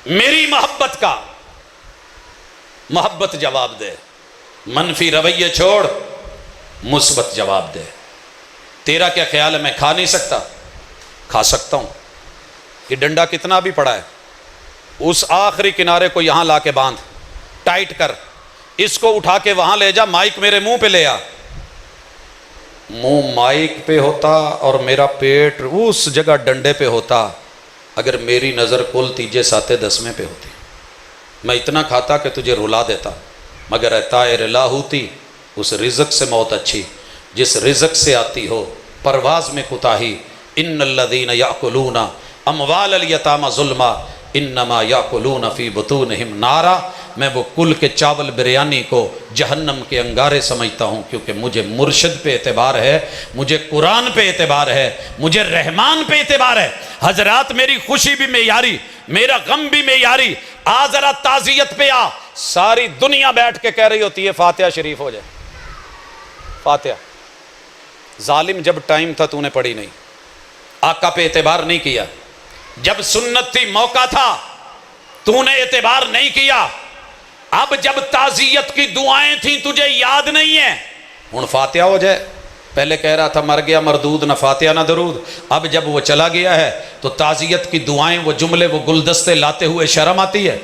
میری محبت کا محبت جواب دے, منفی رویے چھوڑ, مثبت جواب دے. تیرا کیا خیال ہے میں کھا نہیں سکتا؟ کھا سکتا ہوں. یہ ڈنڈا کتنا بھی پڑا ہے, اس آخری کنارے کو یہاں لا کے باندھ, ٹائٹ کر, اس کو اٹھا کے وہاں لے جا, مائک میرے منہ پہ لے آ. منہ مائک پہ ہوتا اور میرا پیٹ اس جگہ ڈنڈے پہ ہوتا, اگر میری نظر کل 3 7 10 پہ ہوتی. میں اتنا کھاتا کہ تجھے رلا دیتا, مگر اے طائر لاہوتی, اس رزق سے موت اچھی جس رزق سے آتی ہو. پرواز میں کوتاہی ان الذین یاکلون اموال الیتامی ظلما انما یاکلون فی بطونہم نارا، میں وہ کل کے چاول بریانی کو جہنم کے انگارے سمجھتا ہوں، کیونکہ مجھے مرشد پہ اعتبار ہے، مجھے قرآن پہ اعتبار ہے، مجھے رحمان پہ اعتبار ہے۔ حضرات میری خوشی بھی معیاری، میرا غم بھی معیاری، آ ذرا تعزیت پہ آ۔ ساری دنیا بیٹھ کے کہہ رہی ہوتی ہے فاتحہ شریف ہو جائے، فاتحہ۔ ظالم جب ٹائم تھا تو نے پڑھی نہیں، آقا پہ اعتبار نہیں کیا، جب سنت تھی موقع تھا تو نے اعتبار نہیں کیا، اب جب تعزیت کی دعائیں تھیں تجھے یاد نہیں ہے، ہن فاتحہ ہو جائے۔ پہلے کہہ رہا تھا مر گیا مردود، نہ فاتحہ نہ درود، اب جب وہ چلا گیا ہے تو تعزیت کی دعائیں، وہ جملے، وہ گلدستے لاتے ہوئے شرم آتی ہے۔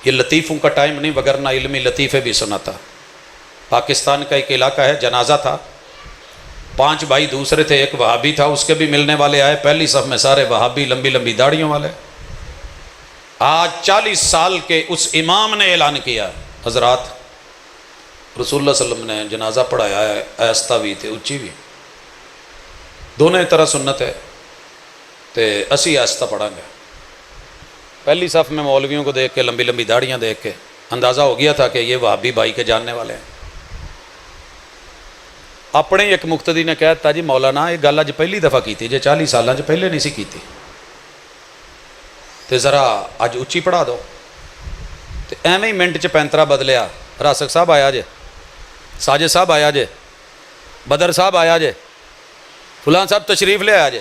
یہ لطیفوں کا ٹائم نہیں، وگرنہ علمی لطیفے بھی سناتا۔ پاکستان کا ایک علاقہ ہے، جنازہ تھا، 5 بھائی دوسرے تھے، ایک وہابی تھا، اس کے بھی ملنے والے آئے، پہلی صف میں سارے وہابی، لمبی لمبی داڑھیوں والے۔ آج 40 سال کے اس امام نے اعلان کیا، حضرات رسول اللہ صلی اللہ علیہ وسلم نے جنازہ پڑھایا ہے، آہستہ بھی تے اچھی بھی، دونوں طرح سنت ہے تے اسی آہستہ پڑھا گے۔ پہلی صف میں مولویوں کو دیکھ کے، لمبی لمبی داڑیاں دیکھ کے اندازہ ہو گیا تھا کہ یہ وہابی بھائی کے جاننے والے ہیں۔ اپنے ایک مقتدی نے کہا تھا جی مولانا یہ گل اج پہلی دفعہ کی تھی، جی 40 سالاں چ پہلے نہیں سی کیتی، تے ذرا اج اچھی پڑھا دو۔ تے ایویں ہی منٹ چ پینترا بدلیا، راسک صاحب آیا جے، ساجد صاحب آیا جے، بدر صاحب آیا جے، فلان صاحب تشریف لے آیا جے،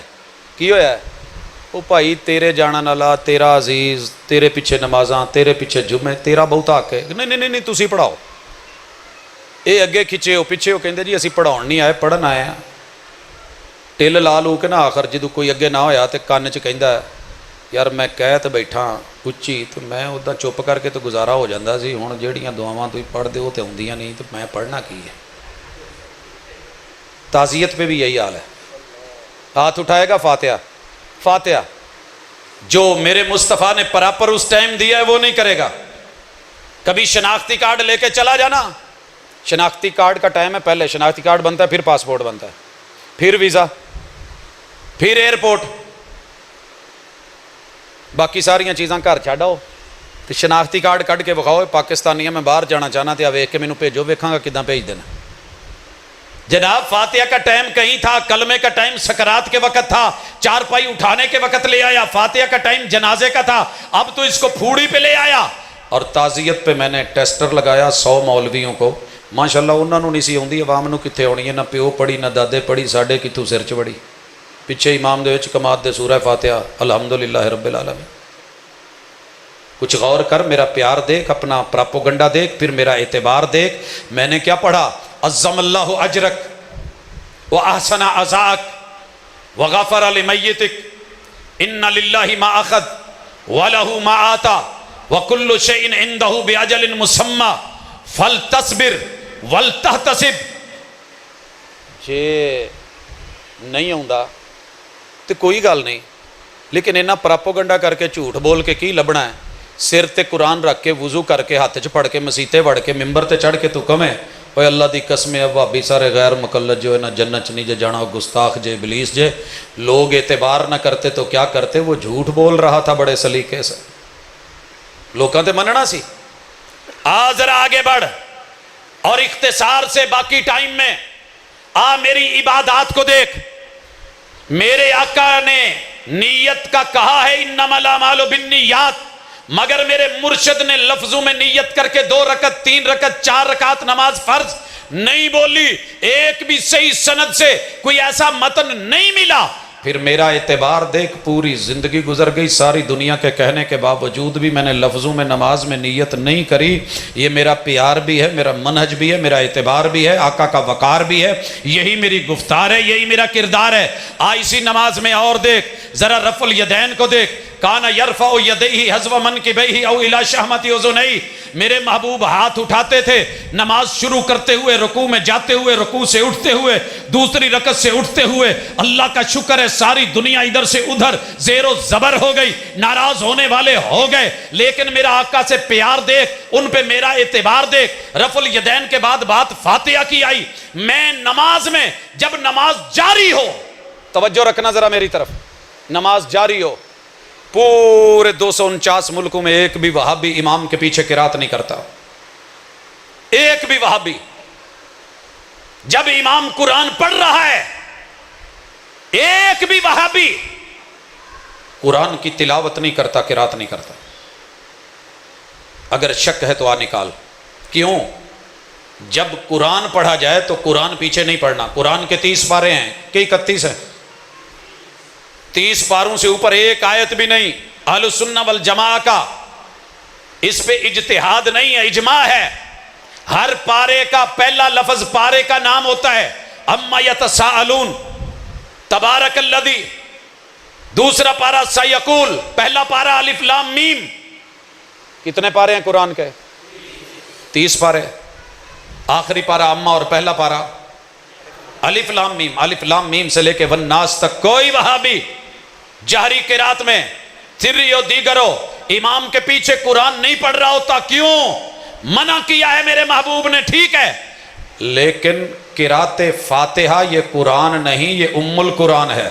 کی ہویا ہے؟ وہ بھائی تیرے جانن والا، تیرا عزیز، تیرے پیچھے نمازاں، تیرے پیچھے جمعے، تیرا بہت حق ہے۔ نہیں نہیں نہیں تسی پڑھاؤ۔ اے اگے کھچے ہو پیچھے ہو، کہندے جی اسی پڑھاؤن نہیں آئے، پڑھن آئے ہیں۔ ٹل لا لو کے نا آخر جدوں کوئی اگے نہ ہویا تے کان چ کہندا ہے یار میں کہہ تے بیٹھا اچھی، تو میں ادا چپ کر کے تو گزارا ہو جاندہ سی، ہن جہڑیاں دعاواں تسی پڑھ دے وہ تے ہوندیاں نہیں، تو میں پڑھنا کی ہے۔ تعزیت پہ بھی یہی حال ہے۔ ہاتھ اٹھائے گا فاتحہ، فاتحہ۔ جو میرے مصطفیٰ نے پراپر اس ٹائم دیا ہے وہ نہیں کرے گا۔ کبھی شناختی کارڈ لے کے چلا جانا، شناختی کارڈ کا ٹائم ہے، پہلے شناختی کارڈ بنتا ہے، پھر پاسپورٹ بنتا ہے، پھر ویزا، پھر ایئرپورٹ، باقی ساریاں چیزاں گھر چھڈ آؤ تو شناختی کارڈ کڈ کے وکھاؤ پاکستانی میں باہر جانا چاہنا تے ویکھ کے مینوں بھیجو، ویکھاں گا کداں بھیج دینا۔ جناب فاتحہ کا ٹائم کہیں تھا، کلمے کا ٹائم سکرات کے وقت تھا، چارپائی اٹھانے کے وقت لے آیا، فاتحہ کا ٹائم جنازے کا تھا، اب تو اس کو پھوڑی پہ لے آیا۔ اور تعزیت پہ میں نے ٹیسٹر لگایا 100 مولویوں کو، ماشاءاللہ انہوں نے نہیں سی ہوندی، عوام نو کتنے ہونی ہے، نہ پیو پڑھی نہ دادے پڑھی، ساڈے کتوں سر چ بڑی، پیچھے امام دے وچ کماد دے سورہ فاتحہ الحمدللہ رب العالمین۔ کچھ غور کر، میرا پیار دیکھ، اپنا پراپوگنڈا دیکھ، پھر میرا اعتبار دیکھ۔ میں نے کیا پڑھا؟ عظم اللہ اجرک واحسن عزاک وغفر لمیتک ان للہ ما اخذ ولہ ما آتا وکل شیء عندہ باجل مسمی فلتصبر ولتحتسب۔ جے نہیں ہوندا تو کوئی گل نہیں، لیکن انہاں پراپوگنڈا کر کے جھوٹ بول کے کی لبنا ہے؟ سر تے قرآن رکھ کے وضو کر کے ہاتھ چ پڑھ کے مسیتے وڑ کے ممبر تے چڑھ کے تو کمیں اوے اللہ دی قسم ہے بھابی سارے غیر مقلد جو ہے نا جنت نہیں جے جانا، گستاخ جے ابلیس جے۔ لوگ اعتبار نہ کرتے تو کیا کرتے؟ وہ جھوٹ بول رہا تھا بڑے سلیقے سے، لوکاں تے مننا سی۔ آ ذرا آگے بڑھ اور اختصار سے باقی ٹائم میں آ میری عبادات کو دیکھ۔ میرے آقا نے نیت کا کہا ہے انما الاعمال بالنیات، مگر میرے مرشد نے لفظوں میں نیت کر کے 2 رکعت 3 رکعت 4 رکعت نماز فرض نہیں بولی۔ ایک بھی صحیح سند سے کوئی ایسا متن نہیں ملا۔ پھر میرا اعتبار دیکھ، پوری زندگی گزر گئی، ساری دنیا کے کہنے کے باوجود بھی میں نے لفظوں میں نماز میں نیت نہیں کری۔ یہ میرا پیار بھی ہے، میرا منہج بھی ہے، میرا اعتبار بھی ہے، آقا کا وقار بھی ہے، یہی میری گفتار ہے، یہی میرا کردار ہے۔ اسی نماز میں اور دیکھ، ذرا رفع الیدین کو دیکھ، کانا یرفع یدیہ حذو منکبیہ او الی شہمۃ اذنیہ، میرے محبوب ہاتھ اٹھاتے تھے نماز شروع کرتے ہوئے، رکوع میں جاتے ہوئے، رکوع سے اٹھتے ہوئے، دوسری رکعت سے اٹھتے ہوئے۔ اللہ کا شکر ہے ساری دنیا ادھر سے ادھر زیر و زبر ہو گئی، ناراض ہونے والے ہو گئے، لیکن میرا آقا سے پیار دیکھ، ان پہ میرا اعتبار دیکھ۔ رفع الیدین کے بعد بات فاتحہ کی آئی۔ میں نماز میں جب نماز جاری ہو توجہ رکھنا ذرا میری طرف، نماز جاری ہو، پورے 249 ملکوں میں ایک بھی وہابی امام کے پیچھے قرات نہیں کرتا، ایک بھی وہابی۔ جب امام قرآن پڑھ رہا ہے ایک بھی وہابی قرآن کی تلاوت نہیں کرتا، قرات نہیں کرتا۔ اگر شک ہے تو آ نکال۔ کیوں؟ جب قرآن پڑھا جائے تو قرآن پیچھے نہیں پڑھنا۔ قرآن کے 30 پارے ہیں کہ 31 ہیں؟ 30 پاروں سے اوپر ایک آیت بھی نہیں۔ اہل السنہ والجماعہ کا اس پہ اجتہاد نہیں ہے، اجماع ہے۔ ہر پارے کا پہلا لفظ پارے کا نام ہوتا ہے، اما یتساءلون، تبارک الذی، دوسرا پارا سیقول، پہلا پارا الف لام میم۔ کتنے پارے ہیں قرآن کے؟ 30 پارے۔ آخری پارا اما اور پہلا پارا الف لام میم۔ الف لام میم سے لے کے والناس تک کوئی وہابی جہری قرات میں سری و دیگرو امام کے پیچھے قرآن نہیں پڑھ رہا ہوتا۔ کیوں؟ منع کیا ہے میرے محبوب نے، ٹھیک ہے، لیکن قرات فاتحہ یہ قرآن نہیں، یہ ام القرآن ہے،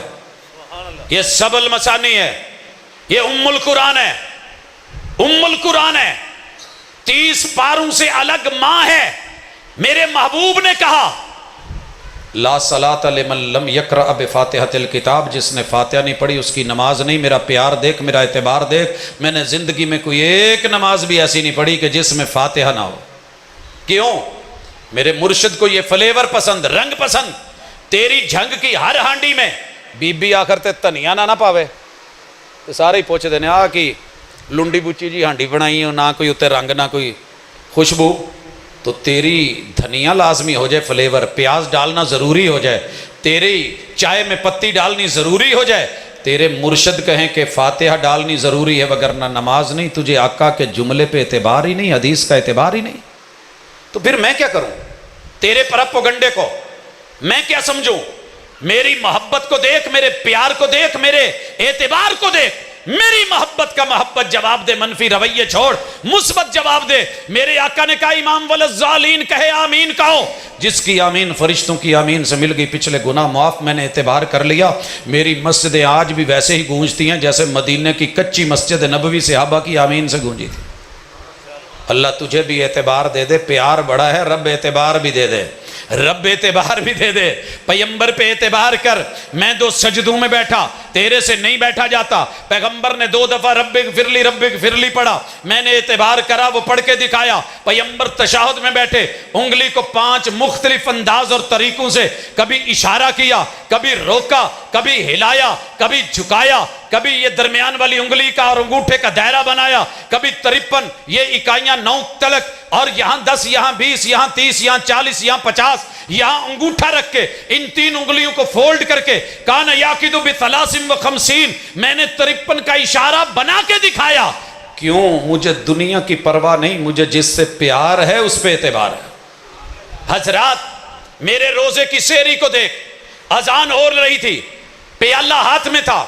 یہ سب المثانی ہے، یہ ام القرآن ہے، ام القرآن ہے، 30 پاروں سے الگ ماں ہے۔ میرے محبوب نے کہا لا صلاۃ لمن لم یقرأ بفاتحۃ الکتاب، جس نے فاتحہ نہیں پڑھی اس کی نماز نہیں۔ میرا پیار دیکھ، میرا اعتبار دیکھ، میں نے زندگی میں کوئی ایک نماز بھی ایسی نہیں پڑھی کہ جس میں فاتحہ نہ ہو۔ کیوں؟ میرے مرشد کو یہ فلیور پسند، رنگ پسند۔ تیری جھنگ کی ہر ہانڈی میں بی بی آخر تے تنیا نہ پاوے تو سارے ہی پوچھ دینے آ کہ لنڈی بچی جی ہانڈی بنائی ہو، نہ کوئی اتنے رنگ نہ کوئی خوشبو، تو تیری دھنیا لازمی ہو جائے، فلیور، پیاز ڈالنا ضروری ہو جائے، تیری چائے میں پتی ڈالنی ضروری ہو جائے، تیرے مرشد کہیں کہ فاتحہ ڈالنی ضروری ہے، وگرنہ نماز نہیں۔ تجھے آقا کے جملے پہ اعتبار ہی نہیں، حدیث کا اعتبار ہی نہیں، تو پھر میں کیا کروں؟ تیرے پروپیگنڈے کو میں کیا سمجھوں؟ میری محبت کو دیکھ، میرے پیار کو دیکھ، میرے اعتبار کو دیکھ۔ میری محبت کا محبت جواب دے، منفی رویے چھوڑ، مثبت جواب دے۔ میرے آقا نے کہا امام والظالین کہے آمین کہو، جس کی آمین فرشتوں کی آمین سے مل گئی، پچھلے گناہ معاف، میں نے اعتبار کر لیا۔ میری مسجدیں آج بھی ویسے ہی گونجتی ہیں جیسے مدینے کی کچی مسجد نبوی صحابہ کی آمین سے گونجی تھی۔ اللہ تجھے بھی اعتبار دے دے، پیار بڑا ہے، رب اعتبار بھی دے دے، رب اعتبار بھی دے دے۔ پیغمبر پہ اعتبار کر۔ میں 2 سجدوں میں بیٹھا، تیرے سے نہیں بیٹھا جاتا۔ پیغمبر نے 2 دفعہ رب اغفر لی پڑھا، میں نے اعتبار کرا، وہ پڑھ کے دکھایا۔ پیغمبر تشہد میں بیٹھے، انگلی کو 5 مختلف انداز اور طریقوں سے کبھی اشارہ کیا، کبھی روکا، کبھی ہلایا، کبھی جھکایا، کبھی یہ درمیان والی انگلی کا اور انگوٹھے کا دائرہ بنایا، کبھی 53 یہ اکائیاں 9 تلک، اور یہاں 10، یہاں 20، یہاں 30، یہاں 40، یہاں 50، یہاں انگوٹھا رکھ کے ان 3 انگلیوں کو فولڈ کر کے کان یاقد ب53، میں نے 53 کا اشارہ بنا کے دکھایا۔ کیوں؟ مجھے دنیا کی پرواہ نہیں، مجھے جس سے پیار ہے اس پہ اعتبار ہے۔ حضرات میرے روزے کی سحری کو دیکھ، اذان ہو رہی تھی، پیالہ ہاتھ میں تھا،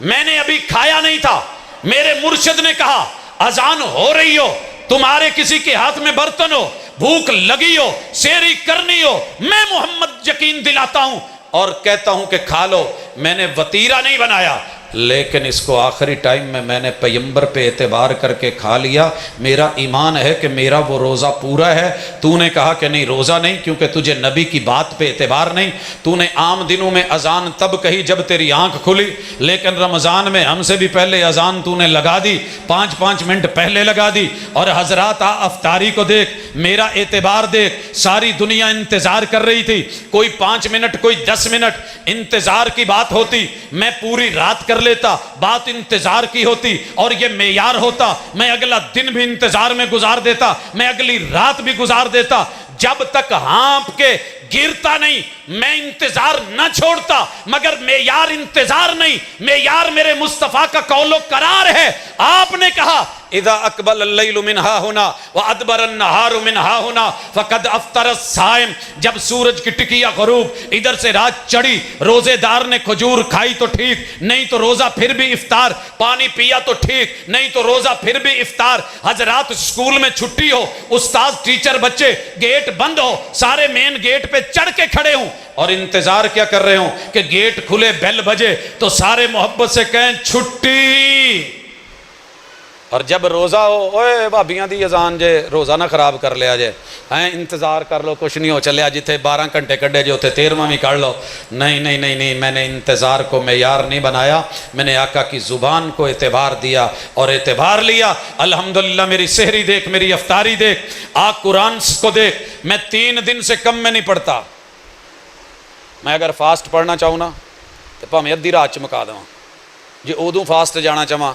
میں نے ابھی کھایا نہیں تھا، میرے مرشد نے کہا اذان ہو رہی ہو، تمہارے کسی کے ہاتھ میں برتن ہو، بھوک لگی ہو، سحری کرنی ہو، میں محمد یقین دلاتا ہوں اور کہتا ہوں کہ کھا لو۔ میں نے وطیرہ نہیں بنایا، لیکن اس کو آخری ٹائم میں نے پیغمبر پہ اعتبار کر کے کھا لیا۔ میرا ایمان ہے کہ میرا وہ روزہ پورا ہے۔ تو نے کہا کہ نہیں روزہ نہیں، کیونکہ تجھے نبی کی بات پہ اعتبار نہیں۔ تو نے عام دنوں میں اذان تب کہی جب تیری آنکھ کھلی، لیکن رمضان میں ہم سے بھی پہلے اذان تو نے لگا دی، 5 منٹ پہلے لگا دی۔ اور حضرات افطاری کو دیکھ، میرا اعتبار دیکھ، ساری دنیا انتظار کر رہی تھی، کوئی 5 منٹ، کوئی 10 منٹ انتظار کی بات ہوتی، میں پوری رات کر لیتا، بات انتظار کی ہوتی اور یہ معیار ہوتا، میں اگلا دن بھی انتظار میں گزار دیتا، میں اگلی رات بھی گزار دیتا، جب تک ہانپ کے گرتا نہیں میں انتظار نہ چھوڑتا۔ مگر معیار انتظار نہیں، معیار میرے مصطفیٰ کا قول و قرار ہے۔ آپ نے کہا اذا اقبل اللیل من ہا ہنا وادبر النہار من ہا ہنا فقد افطر الصائم، جب سورج کی ٹکیا غروب ادھر سے رات چڑھی، روزے دار نے کھجور کھائی تو ٹھیک، نہیں تو روزہ پھر بھی افطار، پانی پیا تو ٹھیک، نہیں تو روزہ پھر بھی افطار۔ حضرات اسکول میں چھٹی ہو، استاد ٹیچر بچے گیٹ بند ہو، سارے مین گیٹ پہ چڑھ کے کھڑے ہوں، اور انتظار کیا کر رہے ہوں کہ گیٹ کھلے بیل بجے تو سارے محبت سے کہیں چھٹی. اور جب روزہ ہو اوے بھابیاں دی اذان جے روزہ نہ خراب کر لیا جے ہیں انتظار کر لو کچھ نہیں ہو چلیا جتھے 12 گھنٹے کڈے جو تے 13واں بھی کر لو. نہیں نہیں نہیں نہیں, میں نے انتظار کو معیار نہیں بنایا, میں نے آقا کی زبان کو اعتبار دیا اور اعتبار لیا. الحمدللہ میری سحری دیکھ, میری افطاری دیکھ, آج قرآن کو دیکھ, میں 3 دن سے کم میں نہیں پڑھتا. میں اگر فاسٹ پڑھنا چاہوں نا تو بھاویں ادھی رات چ مکا دواں, جی ادوں فاسٹ جانا چاہواں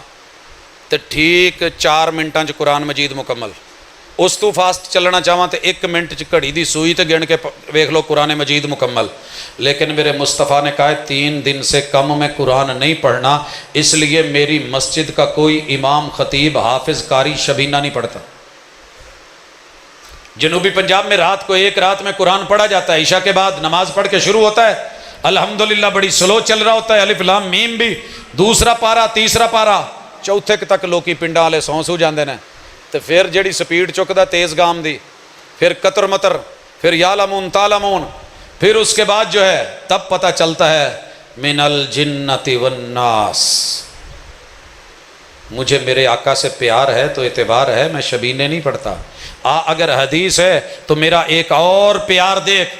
تو ٹھیک 4 منٹاں چ قرآن مجید مکمل. اس تو فاسٹ چلنا چاہواں تو 1 منٹ چ گھڑی دی سوئی تے گن کے ویکھ لو قرآن مجید مکمل. لیکن میرے مصطفیٰ نے کہا 3 دن سے کم میں قرآن نہیں پڑھنا, اس لیے میری مسجد کا کوئی امام خطیب حافظ قاری شبینہ نہیں پڑھتا. جنوبی پنجاب میں رات کو 1 رات میں قرآن پڑھا جاتا ہے, عشاء کے بعد نماز پڑھ کے شروع ہوتا ہے, الحمدللہ بڑی سلو چل رہا ہوتا ہے, الف لام میم بھی, دوسرا پارا تیسرا پارا چوتھے تک لوکی پنڈا والے سو جاندے نے. تو پھر جڑی سپیڈ چکدا تیز گام دی, پھر قطر مطر, پھر یعلمون تعلمون, پھر اس کے بعد جو ہے تب پتہ چلتا ہے من الجنت والناس. مجھے میرے آقا سے پیار ہے تو اعتبار ہے, میں شبینے نہیں پڑھتا. اگر حدیث ہے تو میرا ایک اور پیار دیکھ.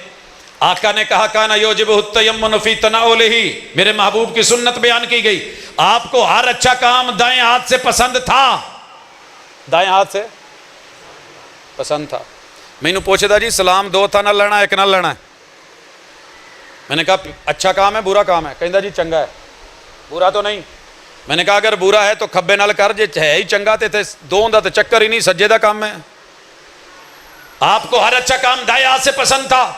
آقا نے کہا کانا یوجبہ التیمن فی تناولہ, میرے محبوب کی سنت بیان کی گئی. آپ کو ہر اچھا کام دائیں ہاتھ سے پسند تھا, دائیں ہاتھ سے پسند تھا. میں نے پوچھا تھا جی سلام 2 تھا نہ لینا 1 نہ لینا ہے. میں نے کہا اچھا کام ہے برا کام ہے, کہندا جی چنگا ہے برا تو نہیں. میں نے کہا اگر برا ہے تو کھبے نال کر, جے ہے ہی چنگا تے 2 دا تے چکر ہی نہیں, سجے دا کام ہے. آپ کو ہر اچھا کام دائیں ہاتھ سے پسند تھا,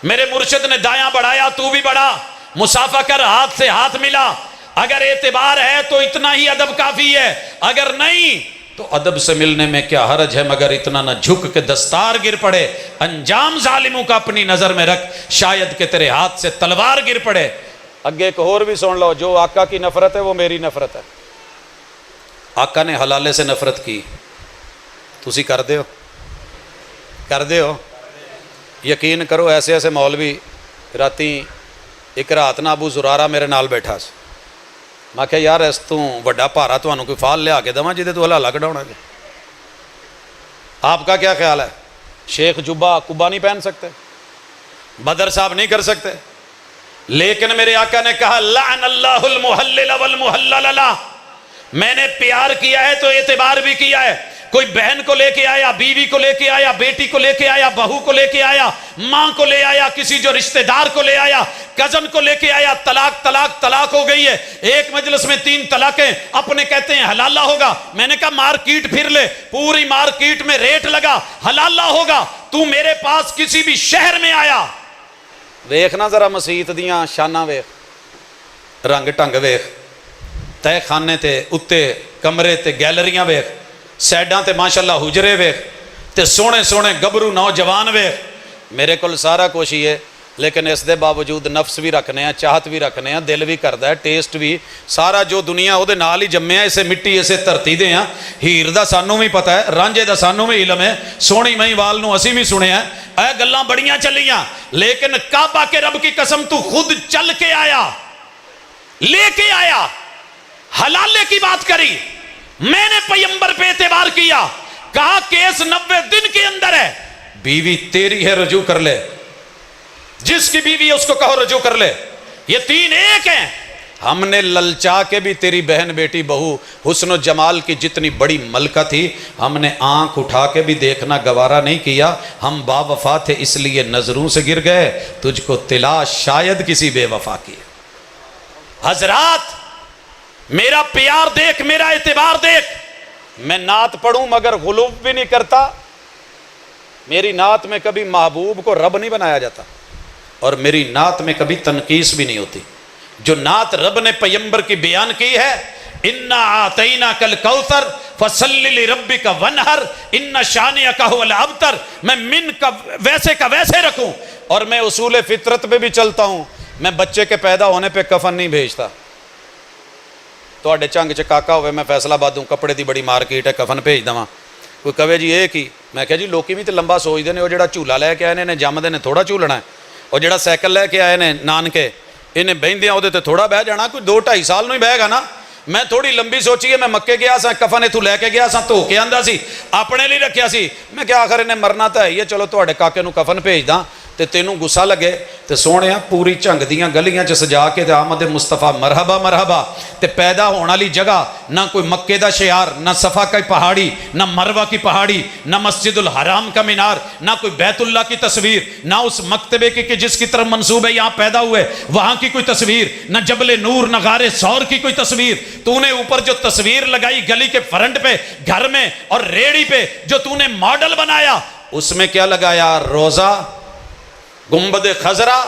میرے مرشد نے دایاں بڑھایا تو بھی بڑھا, مصافحہ کر ہاتھ سے ہاتھ ملا. اگر اعتبار ہے تو اتنا ہی ادب کافی ہے, اگر نہیں تو ادب سے ملنے میں کیا حرج ہے, مگر اتنا نہ جھک کے دستار گر پڑے. انجام ظالموں کا اپنی نظر میں رکھ, شاید کہ تیرے ہاتھ سے تلوار گر پڑے. اگے ایک اور بھی سن لو, جو آقا کی نفرت ہے وہ میری نفرت ہے. آقا نے حلالے سے نفرت کی, تسی کر دے ہو کر دے ہو. یقین کرو ایسے ایسے مولوی راتی ایک رات نہ ابو زرارہ میرے نال بیٹھا سی. میں کہا یار اس تو وڈا پارا تمہیں کوئی فال لیا کے دواں جہدے تو حلالہ کڈاونا جی. آپ کا کیا خیال ہے, شیخ جبہ کبا نہیں پہن سکتے, بدر صاحب نہیں کر سکتے, لیکن میرے آقا نے کہا لعن اللہ المحلل والمحلل لہ. میں نے پیار کیا ہے تو اعتبار بھی کیا ہے. کوئی بہن کو لے کے آیا, بیوی کو لے کے آیا, بیٹی کو لے کے آیا, بہو کو لے کے آیا, ماں کو لے آیا, کسی جو رشتہ دار کو لے آیا, کزن کو لے کے آیا, طلاق طلاق طلاق ہو گئی ہے. ایک مجلس میں 3 طلاقیں, اپنے کہتے ہیں حلالہ ہوگا. میں نے کہا مارکیٹ پھر لے, پوری مارکیٹ میں ریٹ لگا, حلالہ ہوگا. تو میرے پاس کسی بھی شہر میں آیا, ویکھنا ذرا مسیت دیاں شاناں ویکھ, رنگ ٹنگ ویکھ, تہ خانے تے اتے کمرے تے گیلریاں ویکھ, سیڈاں تے ماشاءاللہ حجرے ویکھ, تے سونے سونے گبرو نوجوان ویکھ. میرے کول سارا کچھ ہی ہے, لیکن اس دے باوجود نفس بھی رکھنے ہیں, چاہت بھی رکھنے ہیں, دل بھی کردا ہے, ٹیسٹ بھی سارا جو دنیا او دے نال ہی جمے ہیں, اسے مٹی اسے دھرتی دے ہیں. ہیر دا سانوں بھی پتہ ہے, رانجے دا سانوں بھی علم ہے, سونی مئی وال نو اسی بھی سنے ہیں. اے گلاں بڑیاں چلیاں, لیکن کعبہ کے رب کی قسم تو خود چل کے آیا, لے کے آیا, حلالے کی بات کری. میں نے پیغمبر پہ اعتبار کیا, کہا کیس 90 دن کے اندر ہے, بیوی تیری ہے رجوع کر لے, جس کی بیوی ہے اس کو کہو رجوع کر لے, یہ 3 ایک ہیں. ہم نے للچا کے بھی تیری بہن بیٹی بہو حسن و جمال کی جتنی بڑی ملکہ تھی, ہم نے آنکھ اٹھا کے بھی دیکھنا گوارا نہیں کیا. ہم با وفا تھے اس لیے نظروں سے گر گئے, تجھ کو تلاش شاید کسی بے وفا کی. حضرات میرا پیار دیکھ, میرا اعتبار دیکھ. میں نعت پڑھوں مگر غلو بھی نہیں کرتا. میری نعت میں کبھی محبوب کو رب نہیں بنایا جاتا, اور میری نعت میں کبھی تنقیس بھی نہیں ہوتی. جو نعت رب نے پیغمبر کی بیان کی ہے, انا اعطیناک الکوثر فصلی لربک وانحر ان شانئک ھو الابتر, میں من کا ویسے رکھوں. اور میں اصول فطرت پہ بھی چلتا ہوں. میں بچے کے پیدا ہونے پہ کفن نہیں بھیجتا. تو چنگ چ کاکا ہوئے, میں فیصلہ آباد ہوں, کپڑے دی بڑی مارکیٹ ہے, کفن بھیج دواں. کوئی کہے جی یہ کی, میں کہا جی لوکی بھی تو لمبا سوچتے ہیں, وہ جڑا جھولا لے کے آئے نے جمدے نے تھوڑا جھولنا ہے. اور جڑا سائیکل لے کے آئے نے نانکے انہیں بہندیاں وہ تھوڑا بہ جانا، کوئی 2-2.5 سال نہیں بہے گا نا. میں تھوڑی لمبی سوچی ہے، میں مکے گیا سا، کفن اتوں لے کے گیا سا، دھو کے آندا سی، اپنے لیے رکھیا سی. میں کیا آخر انہیں مرنا تو ہے ہی ہے، چلو تواڈے کاکے نو کفن بھیج داں تے تینوں گسا لگے تے سونیا پوری جھنگ دیاں گلیاں چ سجا کے تے آمد مصطفیٰ مرحبا مرحبا تے پیدا ہونے والی جگہ نہ کوئی مکے دا شعار، نہ صفا کی پہاڑی، نہ مروہ کی پہاڑی، نہ مسجد الحرام کا مینار، نہ کوئی بیت اللہ کی تصویر، نہ اس مکتبے کی کہ جس کی طرف منسوب ہے یہاں پیدا ہوئے وہاں کی کوئی تصویر، نہ جبل نور، نہ غار ثور کی کوئی تصویر. تو نے اوپر جو تصویر لگائی گلی کے فرنٹ پہ، گھر میں اور ریڑی پہ جو تو نے ماڈل بنایا، اس میں کیا لگایا؟ روزہ، گنبد خضرا.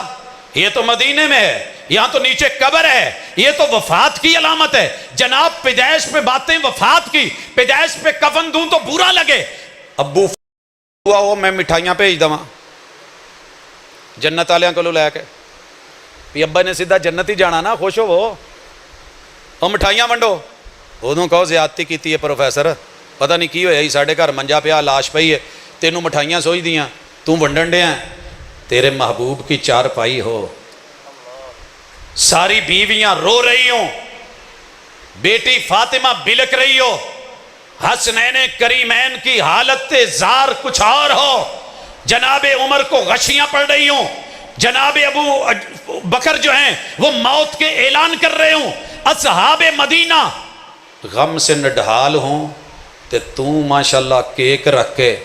یہ تو مدینے میں ہے، یہاں تو نیچے قبر ہے، یہ تو وفات کی علامت ہے. جناب پیدائش پہ باتیں وفات کی، پیدائش پہ کفن دوں تو برا لگے. ابو ہوا ہو میں مٹھائیاں بھیج دواں جنت والوں کو لے کے، بھی ابا نے سیدھا جنت ہی جانا نا، خوش ہو اور مٹھائیاں ونڈو. ادوں کہو زیادتی کیتی ہے پروفیسر، پتہ نہیں کی ہویا ہی، ساڈے گھر منجا پیا لاش پئی ہے، تینوں مٹھائیاں سوچ دیاں، تو ونڈن ڈیا. تیرے محبوب کی چارپائی ہو، ساری بیویاں رو رہی ہوں، بیٹی فاطمہ بلک رہی ہو، حسنین کریمین کی حالت زار کچھ اور ہو، جناب عمر کو غشیاں پڑ رہی ہوں، جناب ابو بکر جو ہیں وہ موت کے اعلان کر رہے ہوں، اصحاب مدینہ غم سے نڈھال ہوں، تے تو ماشاءاللہ کیک رکھ کے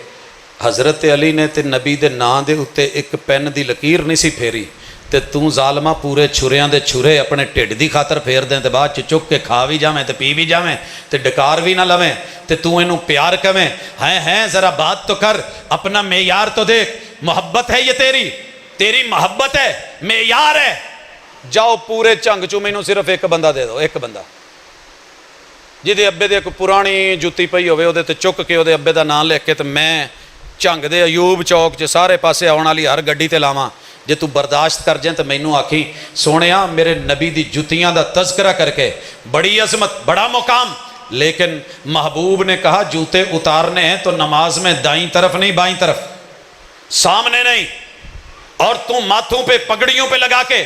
حضرت علی نے تے نبی دے نام دے اتے ایک پین دی لکیر نہیں سی پھیری، تے تو ظالمہ پورے چھریاں دے چھرے اپنے ٹھڈ دی خاطر پھیر دیں تے بعد چک کے کھا بھی جاویں تے پی بھی جاویں تے ڈکار بھی نہ لویں تے تو انہوں پیار کویں. ہیں ذرا بات تو کر، اپنا معیار تو دیکھ. محبت ہے یہ تیری محبت ہے، معیار ہے. جاؤ پورے جھنگ چوں مینوں صرف ایک بندہ دے دو، ایک بندہ جہدے ابے دے کوئی پرانی جُتی پئی ہوے اودے تے چک کے اودے ابے دا نام لکھ کے تے میں جھنگ دے ایوب چوک چ سارے پاسے آن والی ہر گڈی تے لاواں. جے تو برداشت کر جائیں تو مینوں آکھی سونیا میرے نبی دی جتیاں دا تذکرہ کر کے، بڑی عظمت، بڑا مقام. لیکن محبوب نے کہا جوتے اتارنے ہیں تو نماز میں دائیں طرف نہیں بائیں طرف، سامنے نہیں. اور تو ماتھوں پہ پگڑیوں پہ لگا کے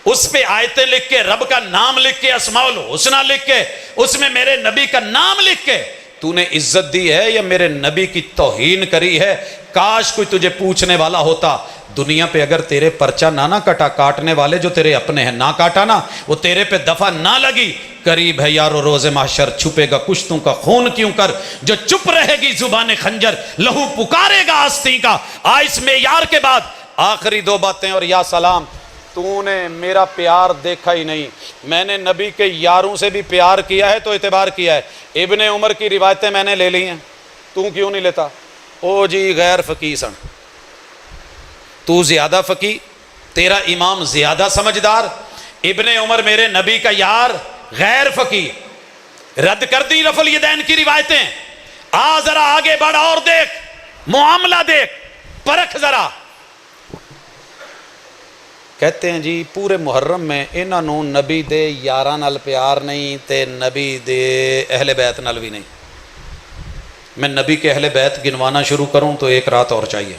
اس پہ آیتیں لکھ کے، رب کا نام لکھ کے، اسماء الحسنہ لکھ کے، اس میں میرے نبی کا نام لکھ کے تو نے عزت دی ہے یا میرے نبی کی توہین کری ہے؟ کاش کوئی تجھے پوچھنے والا ہوتا. دنیا پہ اگر تیرے پرچہ نہ کٹا، کاٹنے والے جو تیرے اپنے ہیں نہ کاٹا نا، وہ تیرے پہ دفع نہ لگی، قریب ہے یارو روز محشر، چھپے گا کشتوں کا خون کیوں کر، جو چپ رہے گی زبان خنجر، لہو پکارے گا آستین کا. اس معیار کے بعد آخری 2 باتیں اور یا سلام. تو نے میرا پیار دیکھا ہی نہیں، میں نے نبی کے یاروں سے بھی پیار کیا ہے تو اعتبار کیا ہے. ابن عمر کی روایتیں میں نے لے لی ہیں، تو کیوں نہیں لیتا؟ او جی غیر فقی سن، تو زیادہ فقی، تیرا امام زیادہ سمجھدار. ابن عمر میرے نبی کا یار، غیر فقی. رد کر دی رفع الیدین کی روایتیں. ذرا آگے بڑھ اور دیکھ، معاملہ دیکھ، پرکھ ذرا. کہتے ہیں جی پورے محرم میں انہوں نبی دے یاراں نال پیار نہیں تے نبی دے اہل بیت نال بھی نہیں. میں نبی کے اہل بیت گنوانا شروع کروں تو 1 رات اور چاہیے،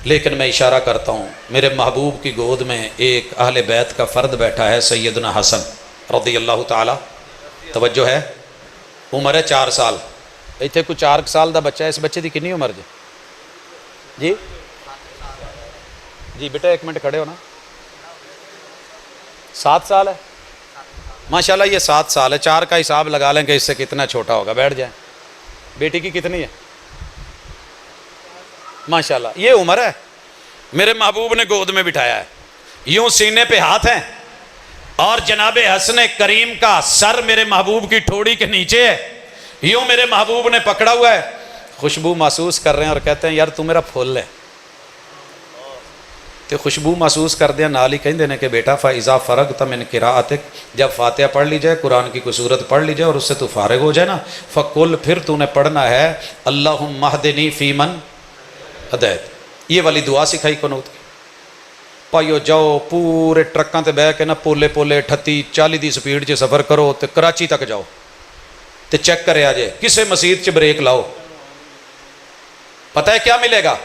لیکن میں اشارہ کرتا ہوں میرے محبوب کی گود میں ایک اہل بیت کا فرد بیٹھا ہے، سیدنا حسن رضی اللہ تعالی. توجہ ہے، عمر ہے 4 سال. ایتھے کوئی 4 سال دا بچہ ہے، اس بچے دی کنی عمر جی جی بیٹا 1 منٹ کھڑے ہو نا. 7 سال ہے ماشاءاللہ. یہ 7 سال ہے، 4 کا حساب لگا لیں کہ اس سے کتنا چھوٹا ہوگا. بیٹھ جائیں. بیٹی کی کتنی ہے؟ ماشاءاللہ یہ عمر ہے. میرے محبوب نے گود میں بٹھایا ہے، یوں سینے پہ ہاتھ ہیں، اور جناب حسن کریم کا سر میرے محبوب کی ٹھوڑی کے نیچے ہے، یوں میرے محبوب نے پکڑا ہوا ہے. خوشبو محسوس کر رہے ہیں اور کہتے ہیں یار تو میرا پھول ہے. تو خوشبو محسوس کر دیا، نال ہی کہیں دینے کہ بیٹا فَإِذَا فَرَغْتَ مِنْ قِرَاءَتِكَ، جب فاتحہ پڑھ لی جائے، قرآن کی کوئی صورت پڑھ لی جائے اور اس سے تو فارغ ہو جائے نا، فَقُلْ، پھر تو نے پڑھنا ہے اللہم اہدنی فی من ہدیت. یہ والی دعا سکھائی قنوت کی. پائیو جاؤ پورے ٹرکاں تے بہ کے نا پولے 38-40 دی سپیڈ چ سفر کرو تے کراچی تک جاؤ تے چیک کرے آ جائے کسے مسجد چ بریک لاؤ. پتہ ہے کیا ملے گا؟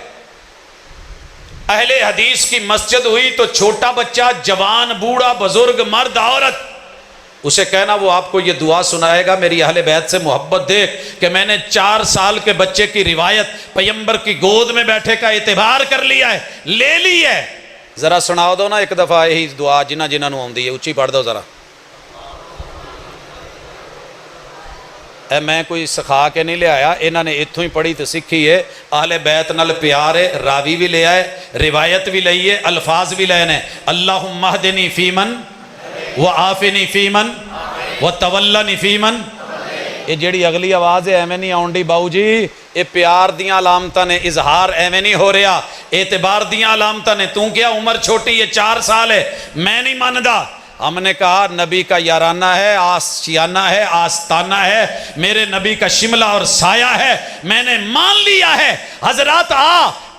اہل حدیث کی مسجد ہوئی تو چھوٹا بچہ، جوان، بوڑھا، بزرگ، مرد، عورت، اسے کہنا وہ آپ کو یہ دعا سنائے گا، میری اہل بیت سے محبت دیکھ کہ میں نے 4 سال کے بچے کی روایت پیغمبر کی گود میں بیٹھے کا اعتبار کر لیا ہے، لے لی ہے۔ ذرا سنا دو نا ایک دفعہ یہی دعا جنہ جنہ نو آندی ہے، اچھی پڑھ دو ذرا۔ اے میں کوئی سکھا کے نہیں لے آیا، انہوں نے اتھوں ہی پڑھی تو سیکھی ہے۔ اہل بیت نال پیار ہے، راوی بھی لے آئے، روایت بھی لئی ہے، الفاظ بھی لے نے۔ اللہم اہدنی فیمن وعافنی فیمن وتولنی فیمن۔ یہ جیڑی اگلی آواز ہے ایویں نہیں آن ڈی باؤ جی، یہ پیار دیاں علامتاں نے، اظہار ایویں نہیں ہو رہا، اعتبار دیاں علامتاں نے۔ تو کیا عمر چھوٹی ہے، 4 سال ہے، میں نہیں ماندا۔ ہم نے کہا نبی کا یارانہ ہے، آشیانہ ہے، آستانہ ہے، میرے نبی کا شملہ اور سایہ ہے، میں نے مان لیا ہے۔ حضرات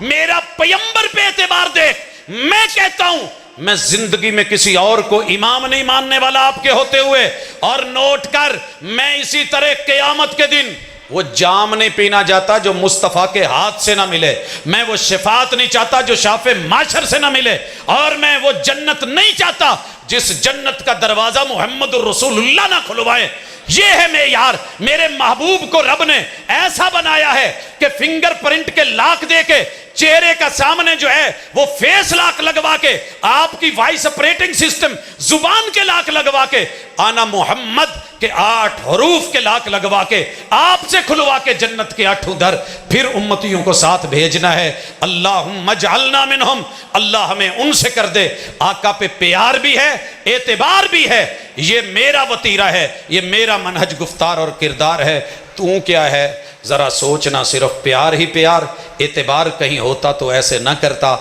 میرا پیغمبر پہ اعتبار دیکھ۔ میں کہتا ہوں میں زندگی میں کسی اور کو امام نہیں ماننے والا آپ کے ہوتے ہوئے، اور نوٹ کر میں اسی طرح قیامت کے دن وہ جام نہیں پینا جاتا جو مصطفیٰ کے ہاتھ سے نہ ملے، میں وہ شفاعت نہیں چاہتا جو شاف معاشر سے نہ ملے، اور میں وہ جنت نہیں چاہتا جس جنت کا دروازہ محمد الرسول اللہ نہ کھلوائے۔ یہ ہے معیار۔ میرے محبوب کو رب نے ایسا بنایا ہے کہ فنگر پرنٹ کے لاک دے کے، چہرے کا سامنے جو ہے وہ فیس لاک لگوا کے، آپ کی وائس اپریٹنگ سسٹم زبان کے لاک لگوا کے، آنا محمد کے 8 حروف کے لاک لگوا کے آپ سے کھلوا کے جنت کے 8 در، پھر امتیوں کو ساتھ بھیجنا ہے۔ اللہم اجعلنا منہم، اللہ ہمیں ان سے کر دے۔ آقا پہ پیار بھی ہے، اعتبار بھی ہے، یہ میرا وطیرہ ہے، یہ میرا منہج گفتار اور کردار ہے۔ تو کیا ہے ذرا سوچنا، صرف پیار ہی پیار، اعتبار کہیں ہوتا تو ایسے نہ کرتا۔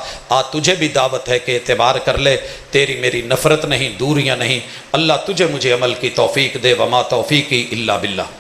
تجھے بھی دعوت ہے کہ اعتبار کر لے، تیری میری نفرت نہیں، دوریاں نہیں۔ اللہ تجھے مجھے عمل کی توفیق دے، وما توفیقی الا باللہ۔